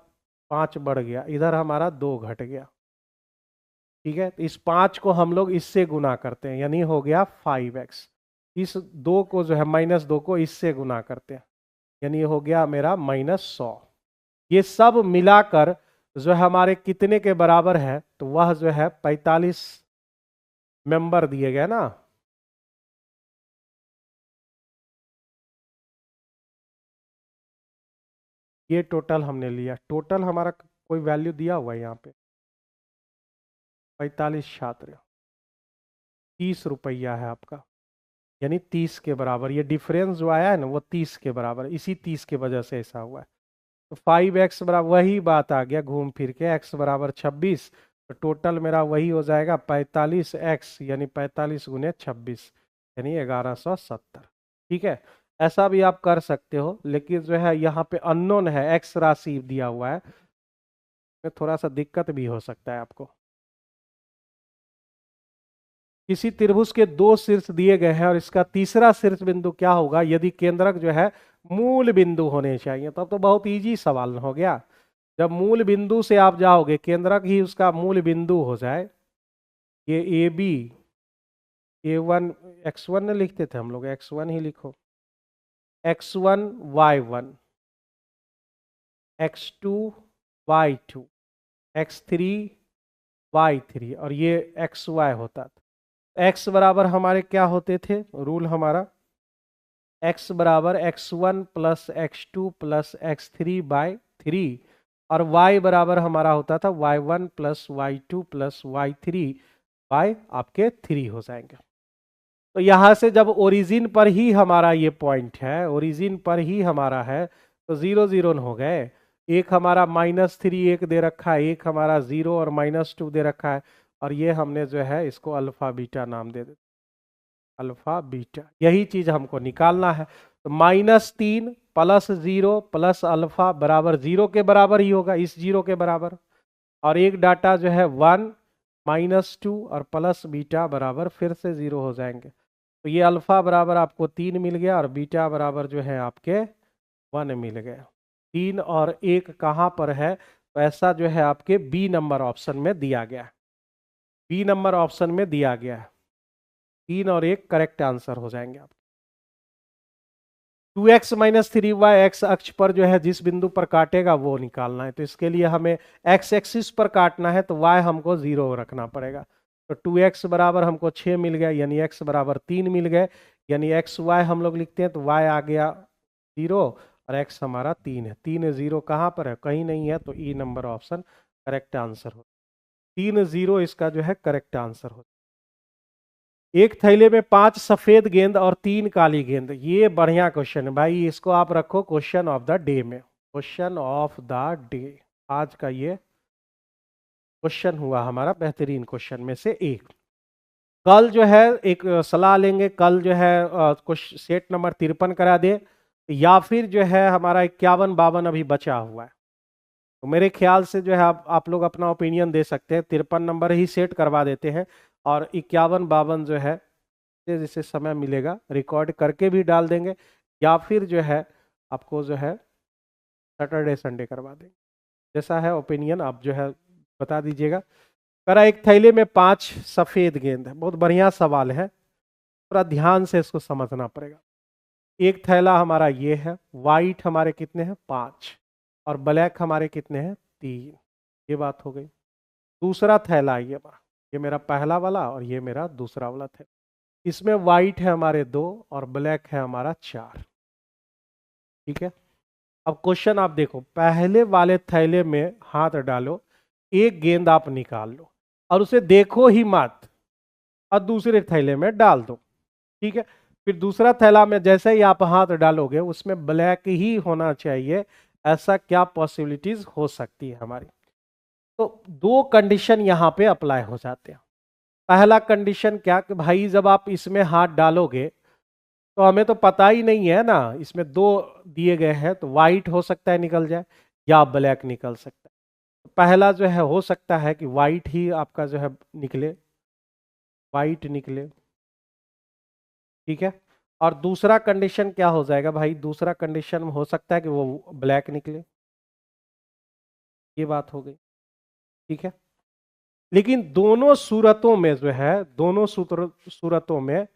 5 बढ़ गया, इधर हमारा 2 घट गया। ठीक है, तो इस 5 को हम लोग इससे गुना करते हैं, यानी हो गया 5x। इस 2 को जो है -2 को इससे गुना करते हैं, यानी हो गया मेरा -100। ये सब मिलाकर जो है हमारे कितने के बराबर है? तो वह जो है 45 मेंबर दिए गए ना। ये टोटल हमने लिया, टोटल हमारा कोई वैल्यू दिया हुआ है यहाँ पे। 45 छात्र, 30 रुपया है आपका, यानी 30 के बराबर। ये डिफरेंस जो आया है ना वो 30 के बराबर, इसी 30 के वजह से ऐसा हुआ है। तो 5x बराबर वही बात आ गया घूम फिर के, x बराबर 26। तो टोटल मेरा वही हो जाएगा 45x, यानी 45 गुने 26, यानी 1170। ठीक है, ऐसा भी आप कर सकते हो, लेकिन जो है यहाँ पे अननोन है, x राशि दिया हुआ है, तो थोड़ा सा दिक्कत भी हो सकता है आपको। किसी त्रिभुज के 2 शीर्ष दिए गए हैं और इसका तीसरा शीर्ष बिंदु क्या होगा यदि केंद्रक जो है मूल बिंदु होने चाहिए? तब तो बहुत इजी सवाल हो गया। जब मूल बिंदु से आप जाओगे, केंद्रक ही उसका मूल बिंदु हो जाए, ये ए बी, A1 x1 लिखते थे हम लोग, x1 ही लिखो, x1 y1, x2 y2, x3 y3 और ये xy होता था। x बराबर हमारे क्या होते थे? रूल हमारा x बराबर x1 plus x2 plus x3 bye 3, और y बराबर हमारा होता था y1 plus y2 plus y3 bye आपके 3 हो जाएंगे। तो यहां से जब ओरिजिन पर ही हमारा ये पॉइंट है, ओरिजिन पर ही हमारा है, तो 0 0 हो गए। एक हमारा -3 एक दे रखा है, एक हमारा 0 और -2 दे रखा है, और ये हमने जो है इसको अल्फा बीटा नाम दे देते, अल्फा बीटा। यही चीज हमको निकालना है। तो -3 प्लस 0 प्लस अल्फा बराबर 0 के बराबर ही होगा, इस 0 के बराबर। और एक डाटा जो है 1 -2 और प्लस बीटा बराबर फिर से 0 हो जाएंगे। तो ये अल्फा बराबर आपको 3 मिल गया और बीटा बराबर जो है आपके 1 मिल गया। 3 और 1 कहाँ पर है? तो ऐसा जो है आपके बी नंबर ऑप्शन में दिया गया है, बी नंबर ऑप्शन में दिया गया है। 3 और 1 करेक्ट आंसर हो जाएंगे आप। 2x माइनस 3y एक्स अक्ष पर जो है जिस बिंदु पर काटेगा वो निकालना है। तो इसके लिए हमें x एक्सिस पर काटना है, तो y हमको 0 रखना पड़ेगा। तो 2x बराबर हमको 6 मिल गया, यानी x बराबर 3 मिल गए, यानी xy हम लोग लिखते हैं तो y आ गया 0 और x हमारा 3 है। 3 0 कहाँ पर है, कहीं नहीं है, तो ई नंबर ऑप्शन करेक्ट आंसर हो। 3 0 इसका जो है करेक्ट आंसर हो। एक थैले में 5 सफेद गेंद और 3 काली गेंद, ये बढ़िया क्वेश्चन है भाई, इसको आप रखो क्वेश्चन ऑफ द डे में। क्वेश्चन ऑफ द डे, आज का ये क्वेश्चन हुआ हमारा बेहतरीन क्वेश्चन में से एक। कल जो है एक सलाह लेंगे, कल जो है कुछ सेट नंबर 53 करा दे, या फिर जो है हमारा 51 52 अभी बचा हुआ है। तो मेरे ख्याल से जो है आप लोग अपना ओपिनियन दे सकते हैं, 53 नंबर ही सेट करवा देते हैं, और 51 52 जो है जिसे समय मिलेगा रिकॉर्ड करके भी डाल देंगे, या फिर जो है आपको जो है सैटरडे संडे करवा देंगे। जैसा है ओपिनियन आप जो है बता दीजिएगा। करा एक थैले में 5 सफेद गेंद है, बहुत बढ़िया सवाल है, थोड़ा ध्यान से इसको समझना पड़ेगा। एक थैला हमारा ये है, वाइट हमारे कितने हैं 5, और ब्लैक हमारे कितने हैं 3, ये बात हो गई। दूसरा थैला ये मेरा पहला वाला और ये मेरा दूसरा वाला थैला, इसमें वाइट है हमारे 2 और ब्लैक है हमारा 4, ठीक है। अब क्वेश्चन आप देखो, पहले वाले थैले में हाथ डालो, एक गेंद आप निकाल लो और उसे देखो ही मत, और दूसरे थैले में डाल दो, ठीक है। फिर दूसरा थैला में जैसे ही आप हाथ डालोगे उसमें ब्लैक ही होना चाहिए, ऐसा क्या पॉसिबिलिटीज हो सकती है हमारी। तो दो कंडीशन यहां पे अप्लाई हो जाते हैं। पहला कंडीशन क्या कि भाई जब आप इसमें हाथ डालोगे तो हमें तो पता ही नहीं है ना, इसमें 2 दिए गए हैं, तो वाइट हो सकता है निकल जाए या ब्लैक निकल सकता है। पहला जो है हो सकता है कि वाइट ही आपका जो है निकले, वाइट निकले, ठीक है। और दूसरा कंडीशन क्या हो जाएगा भाई, दूसरा कंडीशन हो सकता है कि वो ब्लैक निकले, ये बात हो गई, ठीक है। लेकिन दोनों सूरतों में जो है, दोनों सूरतों में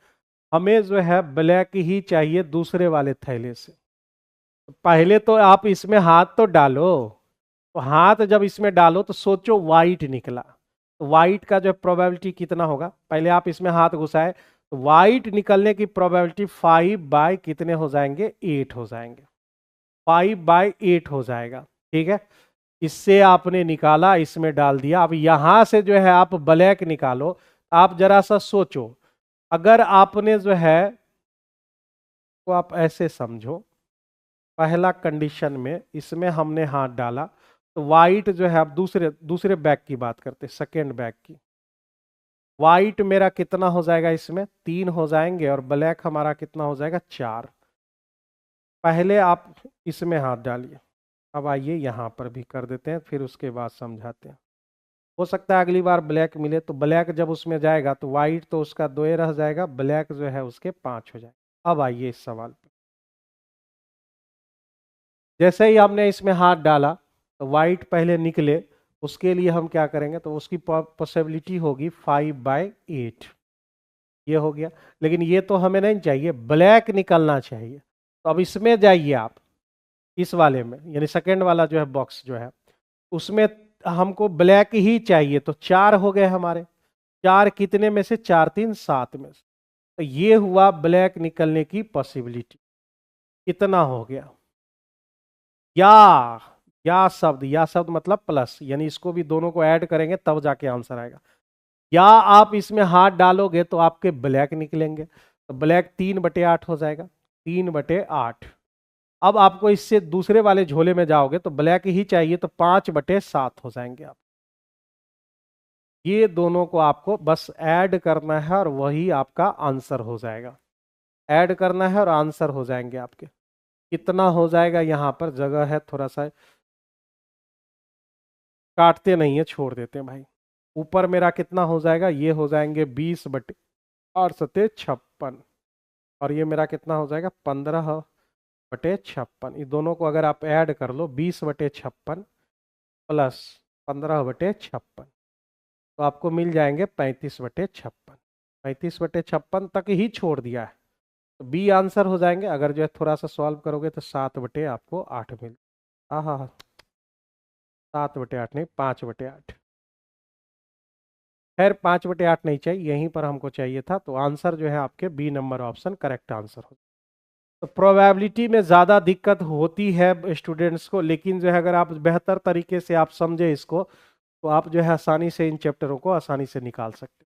हमें जो है ब्लैक ही चाहिए दूसरे वाले थैले से। पहले तो आप इसमें हाथ तो डालो, तो हाथ जब इसमें डालो तो सोचो वाइट निकला, तो वाइट का जो प्रोबेबिलिटी कितना होगा, पहले आप इसमें हाथ घुसाए तो वाइट निकलने की प्रोबेबिलिटी 5 बाय कितने हो जाएंगे, 8 हो जाएंगे, 5/8 हो जाएगा, ठीक है। इससे आपने निकाला, इसमें डाल दिया। अब यहां से जो है आप ब्लैक निकालो, आप जरा सा सोचो, अगर आपने जो है तो आप ऐसे समझो, पहला कंडीशन में इसमें हमने हाथ डाला तो वाइट जो है, आप दूसरे दूसरे बैग की बात करते, सेकेंड बैग की, वाइट मेरा कितना हो जाएगा, इसमें 3 हो जाएंगे और ब्लैक हमारा कितना हो जाएगा 4। पहले आप इसमें हाथ डालिए, अब आइए यहाँ पर भी कर देते हैं, फिर उसके बाद समझाते हैं। हो सकता है अगली बार ब्लैक मिले, तो ब्लैक जब उसमें जाएगा तो वाइट तो उसका 2 ही रह जाएगा, ब्लैक जो है उसके 5 हो जाएगा। अब आइए इस सवाल पे, जैसे ही हमने इसमें हाथ डाला तो वाइट पहले निकले, उसके लिए हम क्या करेंगे, तो उसकी पॉसिबिलिटी होगी 5/8, ये हो गया। लेकिन ये तो हमें नहीं चाहिए, ब्लैक निकलना चाहिए। तो अब इसमें जाइए आप, इस वाले में, यानी सेकेंड वाला जो है बॉक्स जो है उसमें हमको ब्लैक ही चाहिए, तो 4 हो गए हमारे, 4 कितने में से, 4 3 7 में से, तो ये हुआ ब्लैक निकलने की पॉसिबिलिटी, कितना हो गया। या या शब्द मतलब प्लस, यानी इसको भी दोनों को ऐड करेंगे तब जाके आंसर आएगा। या आप इसमें हाथ डालोगे तो आपके ब्लैक निकलेंगे, तो ब्लैक 3/8 हो जाएगा, 3/8। अब आपको इससे दूसरे वाले झोले में जाओगे तो ब्लैक ही चाहिए, तो 5/7 हो जाएंगे आप। ये दोनों को आपको बस ऐड करना है और वही आपका आंसर हो जाएगा, ऐड करना है और आंसर हो जाएंगे आपके। कितना हो जाएगा, यहां पर जगह है थोड़ा सा, काटते नहीं है, छोड़ देते हैं भाई। ऊपर मेरा कितना हो जाएगा, ये हो जाएंगे 20/8 और ये मेरा कितना हो जाएगा 15/56। ये दोनों को अगर आप ऐड कर लो, 20/56 प्लस 15/56, तो आपको मिल जाएंगे 35/56। 35/56 तक ही छोड़ दिया है, तो बी आंसर हो जाएंगे। अगर जो है थोड़ा सा सॉल्व करोगे तो 7/8 मिल, हाँ हाँ हाँ, 7/8 नहीं, 5/8। खैर 5/8 नहीं चाहिए, यहीं पर हमको चाहिए था, तो आंसर जो है आपके B number option correct answer हो। तो प्रोबेबिलिटी में ज़्यादा दिक्कत होती है स्टूडेंट्स को, लेकिन जो है अगर आप बेहतर तरीके से आप समझे इसको तो आप जो है आसानी से इन चैप्टरों को आसानी से निकाल सकते।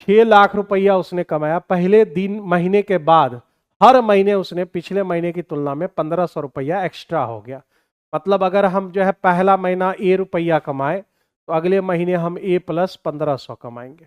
6 लाख रुपया उसने कमाया, पहले दिन महीने के बाद हर महीने उसने पिछले महीने की तुलना में 1500 रुपया एक्स्ट्रा हो गया। मतलब अगर हम जो है पहला महीना ए रुपया कमाए तो अगले महीने हम ए प्लस 1500 कमाएंगे,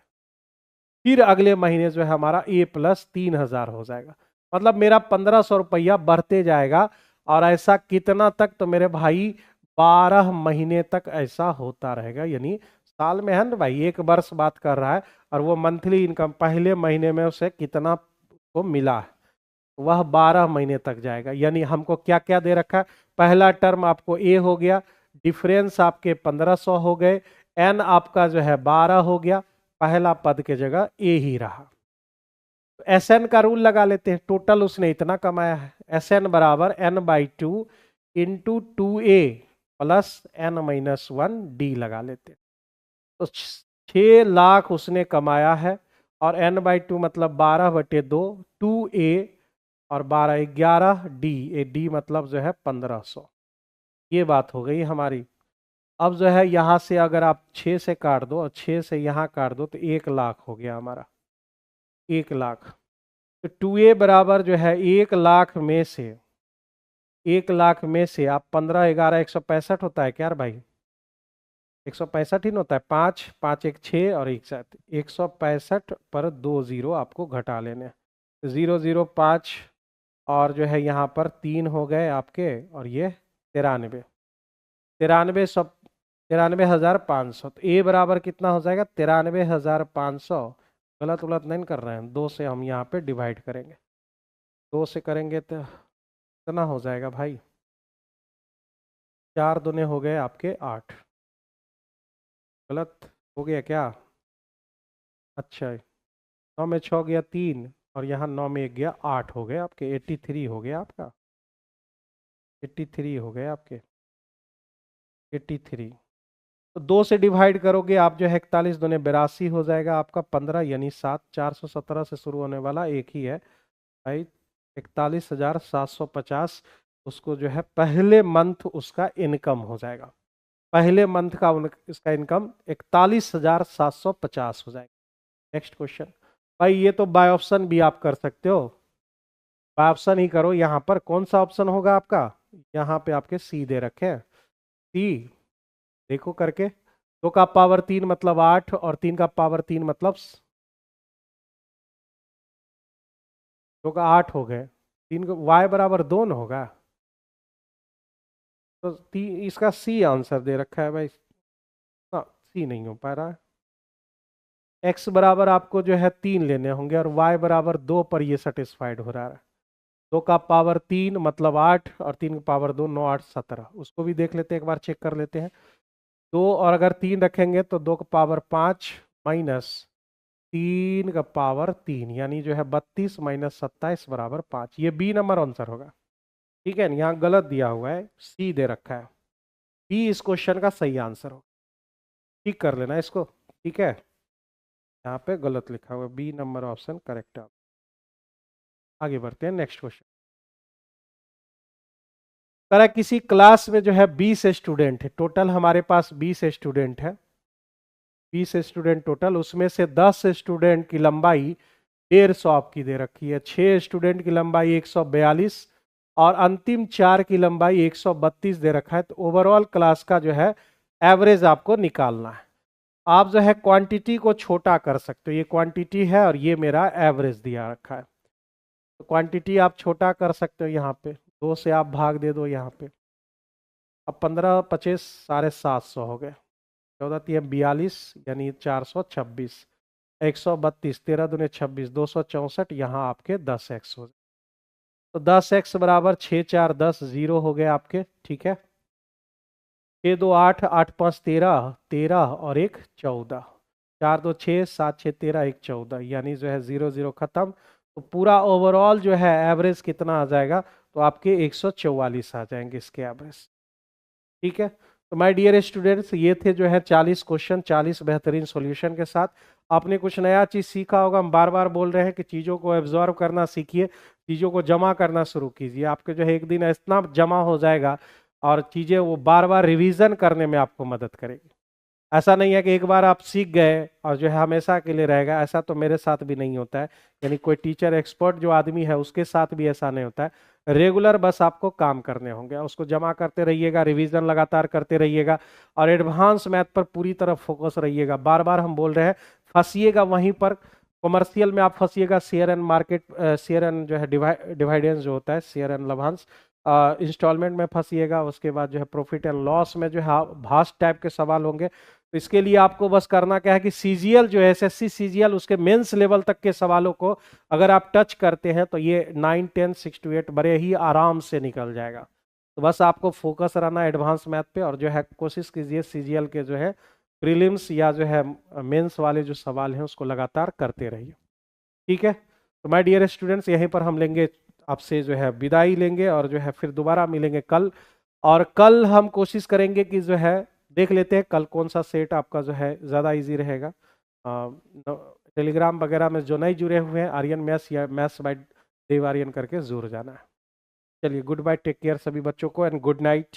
फिर अगले महीने जो है हमारा ए प्लस 3000 हो जाएगा। मतलब मेरा 1500 रुपया बढ़ते जाएगा, और ऐसा कितना तक, तो मेरे भाई 12 महीने तक ऐसा होता रहेगा। यानी साल में है ना भाई, 1 वर्ष बात कर रहा है, और वो मंथली इनकम पहले महीने में उसे कितना को मिला है वह 12 महीने तक जाएगा। यानी हमको क्या क्या दे रखा है, पहला टर्म आपको ए हो गया, डिफरेंस आपके 1500 हो गए, एन आपका जो है 12 हो गया, पहला पद के जगह ए ही रहा। एस एन का रूल लगा लेते हैं, टोटल उसने इतना कमाया है, एस एन बराबर n/2 into 2a plus n-1 D लगा लेते हैं। तो 6 लाख उसने कमाया है, और n/2 मतलब 12/2, 2a और 12 11 डी, ए डी मतलब जो है 1500। ये बात हो गई हमारी। अब जो है यहाँ से अगर आप 6 से काट दो और 6 से यहाँ काट दो तो 1 लाख हो गया हमारा, 1 लाख। तो 2a बराबर जो है 1 लाख में से, 1 लाख में से आप 15 11 165 होता है क्या भाई, 165 ही ना होता है, 5 5 1 6 और 1 7, 165 पर 2 जीरो आपको घटा लेने, 0 0 5 और जो है यहाँ पर 3 हो गए आपके, और ये 93 93,500। तो ए बराबर कितना हो जाएगा, 93,500। गलत उलत नहीं कर रहे हैं, 2 से हम यहाँ पे डिवाइड करेंगे, 2 से करेंगे तो कितना हो जाएगा भाई, 4 दूने हो गए आपके 8। गलत हो गया क्या, अच्छा 9 में 6 गया 3, और यहाँ 9 में 1 गया 8 हो गए आपके, 83 हो गया आपका, 83 हो गए आपके, 83। तो 2 से डिवाइड करोगे आप जो है 41 दूने 82 हो जाएगा आपका, 15 यानी 7, 417 से शुरू होने वाला एक ही है भाई, 41,750 उसको जो है पहले मंथ उसका इनकम हो जाएगा। पहले मंथ का इसका इनकम 41,750 हो जाएगा। नेक्स्ट क्वेश्चन भाई, ये तो बाय ऑप्शन भी आप कर सकते हो, बाय ऑप्शन ही करो। यहाँ पर कौन सा ऑप्शन होगा आपका, यहाँ पे आपके सी दे रखे हैं, सी देखो करके। 2 का पावर 3 मतलब 8, और 3 का पावर 3 मतलब 2 का 8 हो गए, 3 को y बराबर 2 न होगा, तो इसका सी आंसर दे रखा है भाई, हाँ सी नहीं हो पा रहा है। x बराबर आपको जो है 3 लेने होंगे, और y बराबर 2 पर ये सेटिस्फाइड हो रहा है। 2 का पावर 3 मतलब 8, और 3 का पावर 2 9 8 17, उसको भी देख लेते हैं, एक बार चेक कर लेते हैं। 2 और अगर 3 रखेंगे तो 2 का पावर 5 माइनस 3 का पावर 3, यानी जो है 32 माइनस 27 बराबर 5। ये बी नंबर आंसर होगा, ठीक है। यहाँ गलत दिया हुआ है, सी दे रखा है, बी इस क्वेश्चन का सही आंसर हो, ठीक कर लेना इसको, ठीक है। यहाँ पे गलत लिखा हुआ, बी नंबर ऑप्शन करेक्ट है। आगे बढ़ते हैं, नेक्स्ट क्वेश्चन। करा किसी क्लास में जो है 20 स्टूडेंट है, टोटल हमारे पास 20 स्टूडेंट है, 20 स्टूडेंट टोटल, उसमें से 10 स्टूडेंट की लंबाई 150 आपकी दे रखी है, 6 स्टूडेंट की लंबाई 142, और अंतिम 4 की लंबाई 132 दे रखा है। तो ओवरऑल क्लास का जो है एवरेज आपको निकालना है। आप जो है क्वांटिटी को छोटा कर सकते हो, ये क्वांटिटी है और ये मेरा एवरेज दिया रखा है, तो क्वांटिटी आप छोटा कर सकते हो, यहाँ पे 2 से आप भाग दे दो यहाँ पे। अब 15 25 750 हो गए, 14 3 42 यानी 426, 132, 13 दूने 26, 264, यहाँ आपके 10x हो जाए। तो 10x बराबर 6 4 10 0 हो गए आपके, ठीक है। 6 2 8 8 5 13 13 और 1 14, 4 2 6 7 6 13 1 14, यानी जो है 0 0 खत्म। तो पूरा ओवरऑल जो है एवरेज कितना आ जाएगा, तो आपके 144 आ जाएंगे इसके एवरेज, ठीक है। तो माय डियर स्टूडेंट्स, ये थे जो है 40 क्वेश्चन, 40 बेहतरीन सॉल्यूशन के साथ। आपने कुछ नया चीज़ सीखा होगा। हम बार बार बोल रहे हैं कि चीज़ों को एब्जॉर्व करना सीखिए, चीज़ों को जमा करना शुरू कीजिए। आपके जो है एक दिन इतना जमा हो जाएगा और चीज़ें वो बार बार रिवीजन करने में आपको मदद करेगी। ऐसा नहीं है कि एक बार आप सीख गए और जो है हमेशा के लिए रहेगा, ऐसा तो मेरे साथ भी नहीं होता है। यानी कोई टीचर एक्सपर्ट जो आदमी है उसके साथ भी ऐसा नहीं होता है। रेगुलर बस आपको काम करने होंगे, उसको जमा करते रहिएगा, रिवीजन लगातार करते रहिएगा और एडवांस मैथ पर पूरी तरह फोकस रहिएगा। बार बार हम बोल रहे हैं, फंसिएगा वहीं पर। कमर्शियल में आप फंसिएगा, share and market, share and जो है डिवाइडेंस जो होता है, शेयर एंड लाभांश, इंस्टॉलमेंट में फंसिएगा। उसके बाद जो है प्रॉफिट एंड लॉस में जो है भास्ट टाइप के सवाल होंगे। तो इसके लिए आपको बस करना क्या है कि सीजीएल जो है, एसएससी सीजीएल, उसके मेंस लेवल तक के सवालों को अगर आप टच करते हैं तो ये 9, 10, 6 to 8 बड़े ही आराम से निकल जाएगा। तो बस आपको फोकस रहना एडवांस मैथ पे और जो है कोशिश कीजिए सीजीएल के जो है प्रीलिम्स या जो है मेंस वाले जो सवाल हैं उसको लगातार करते रहिए। ठीक है, तो माय डियर स्टूडेंट्स, यहीं पर हम लेंगे आपसे जो है विदाई लेंगे और जो है फिर दोबारा मिलेंगे कल। और कल हम कोशिश करेंगे कि जो है देख लेते हैं कल कौन सा सेट आपका जो है ज़्यादा इजी रहेगा। टेलीग्राम वगैरह में जो नहीं जुड़े हुए हैं, आर्यन मैथ्स या मैथ्स बाय देव आर्यन करके जुड़ जाना है। चलिए, गुड बाय, टेक केयर सभी बच्चों को एंड गुड नाइट।